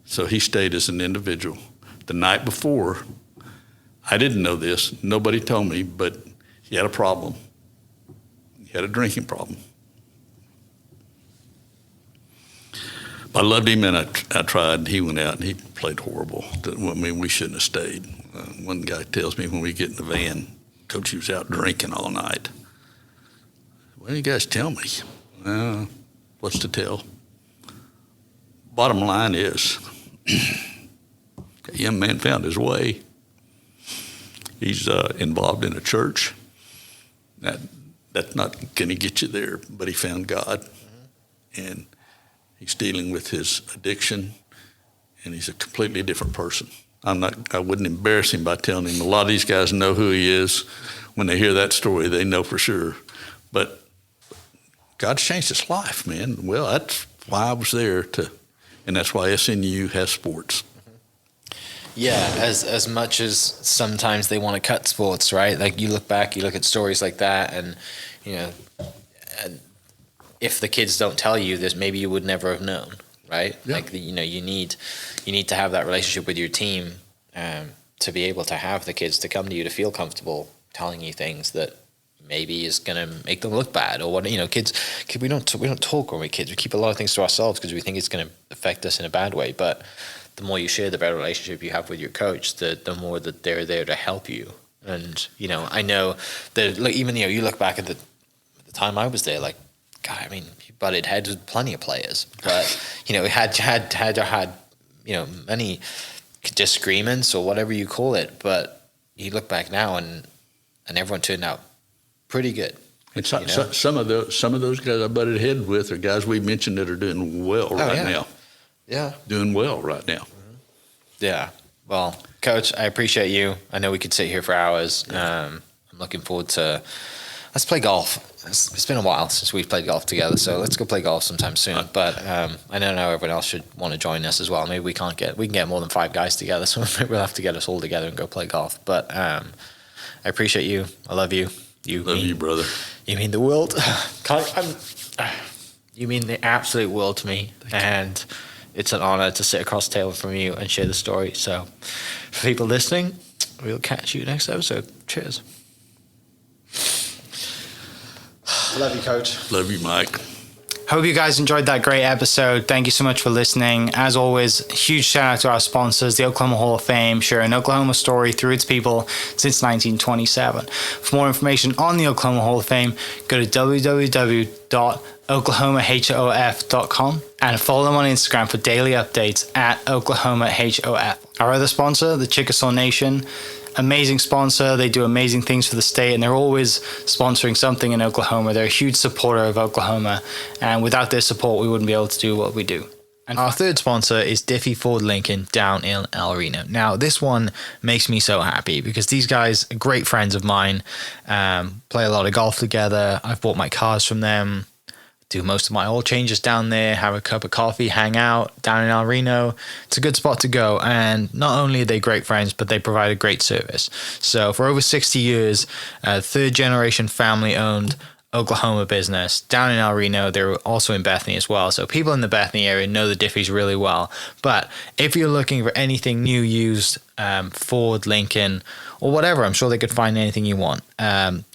so he stayed as an individual. The night before, I didn't know this. Nobody told me, but he had a problem. He had a drinking problem. I loved him, and I tried. He went out, and he played horrible. I mean, we shouldn't have stayed. One guy tells me when we get in the van, Coach, he was out drinking all night. Why don't you guys tell me? What's to tell? Bottom line is, that young man found his way. He's involved in a church. That's not going to get you there, but he found God. And he's dealing with his addiction, and he's a completely different person. I wouldn't embarrass him by telling him. A lot of these guys know who he is. When they hear that story, they know for sure. But God's changed his life, man. Well, that's why I was there and that's why SNU has sports. Yeah, as much as sometimes they want to cut sports, right? Like you look back, you look at stories like that, and if the kids don't tell you this, maybe you would never have known, right? Yeah. Like you need to have that relationship with your team to be able to have the kids to come to you to feel comfortable telling you things that maybe is going to make them look bad, or what. Kids we don't talk when we're kids. We keep a lot of things to ourselves because we think it's going to affect us in a bad way. But the more you share, the better relationship you have with your coach, the more that they're there to help you. And I know that even you look back at the time I was there, like, God, I mean, he butted heads with plenty of players, but we had many disagreements or whatever you call it. But you look back now, and everyone turned out pretty good. And some of those guys I butted heads with are guys we mentioned that are doing well now. Yeah, doing well right now. Yeah. Well, Coach, I appreciate you. I know we could sit here for hours. I'm looking forward to. Let's play golf. It's been a while since we've played golf together, so let's go play golf sometime soon. But I know everyone else should want to join us as well. Maybe we can get more than 5 guys together, so maybe we'll have to get us all together and go play golf. But I appreciate you. I love you. Love you, brother. You mean the world. You mean the absolute world to me, and it's an honor to sit across the table from you and share the story. So, for people listening, we'll catch you next episode. Cheers. Love you, Coach. Love you, Mike. Hope you guys enjoyed that great episode. Thank you so much for listening. As always, huge shout out to our sponsors, the Oklahoma Hall of Fame, sharing Oklahoma story through its people since 1927. For more information on the Oklahoma Hall of Fame, go to www.oklahomahof.com and follow them on Instagram for daily updates at oklahomahof. Our other sponsor, the Chickasaw Nation, amazing sponsor. They do amazing things for the state, and they're always sponsoring something in Oklahoma. They're a huge supporter of Oklahoma, and without their support, we wouldn't be able to do what we do. And our third sponsor is Diffie Ford Lincoln down in El Reno. Now, this one makes me so happy because these guys are great friends of mine, play a lot of golf together. I've bought my cars from them, do most of my oil changes down there, have a cup of coffee, hang out down in El Reno. It's a good spot to go. And not only are they great friends, but they provide a great service. So for over 60 years, third generation family owned Oklahoma business down in El Reno. They're also in Bethany as well. So people in the Bethany area know the Diffies really well. But if you're looking for anything new, used, Ford, Lincoln, or whatever, I'm sure they could find anything you want.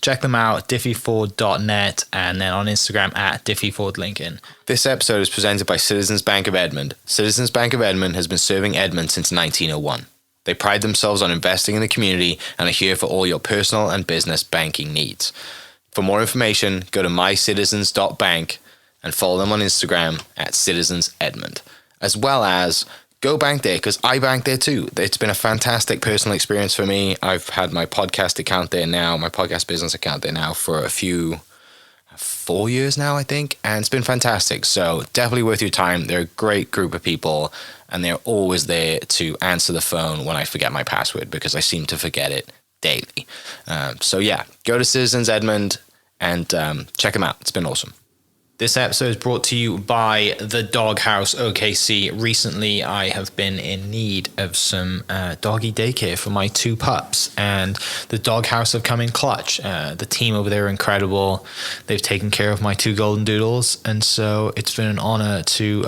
Check them out, diffieford.net, and then on Instagram at diffiefordlincoln. This episode is presented by Citizens Bank of Edmond. Citizens Bank of Edmond has been serving Edmond since 1901. They pride themselves on investing in the community and are here for all your personal and business banking needs. For more information, go to mycitizens.bank and follow them on Instagram at citizensedmond, as well as go bank there, because I bank there too. It's been a fantastic personal experience for me. I've had my podcast account there now, my podcast business account there now for 4 years now, I think, and it's been fantastic. So definitely worth your time. They're a great group of people, and they're always there to answer the phone when I forget my password, because I seem to forget it daily. So yeah, go to Citizens Edmond and check them out. It's been awesome. This episode is brought to you by the Dog House OKC. Recently, I have been in need of some doggy daycare for my 2 pups, and the Dog House have come in clutch. The team over there are incredible. They've taken care of my 2 golden doodles, and so it's been an honor to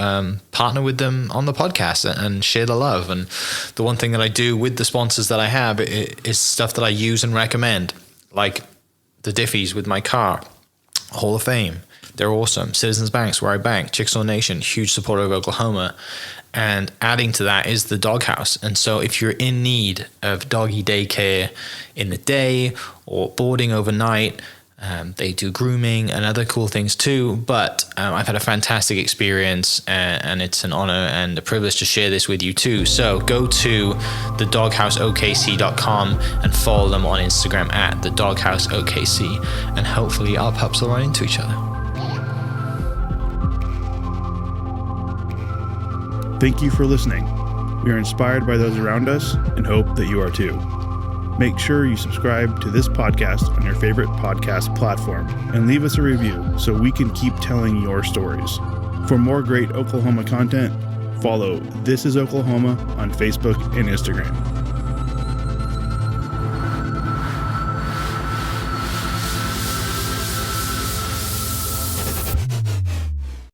partner with them on the podcast and share the love. And the one thing that I do with the sponsors that I have is stuff that I use and recommend, like the Diffies with my car, Hall of Fame. They're awesome. Citizens Banks, where I bank. Chickasaw Nation, huge supporter of Oklahoma. And adding to that is the Dog House. And so if you're in need of doggy daycare in the day or boarding overnight, they do grooming and other cool things too. But I've had a fantastic experience, and it's an honor and a privilege to share this with you too. So go to thedogHouseOKC.com and follow them on Instagram at thedogHouseOKC. And hopefully our pups will run into each other. Thank you for listening. We are inspired by those around us and hope that you are too. Make sure you subscribe to this podcast on your favorite podcast platform and leave us a review so we can keep telling your stories. For more great Oklahoma content, follow This Is Oklahoma on Facebook and Instagram.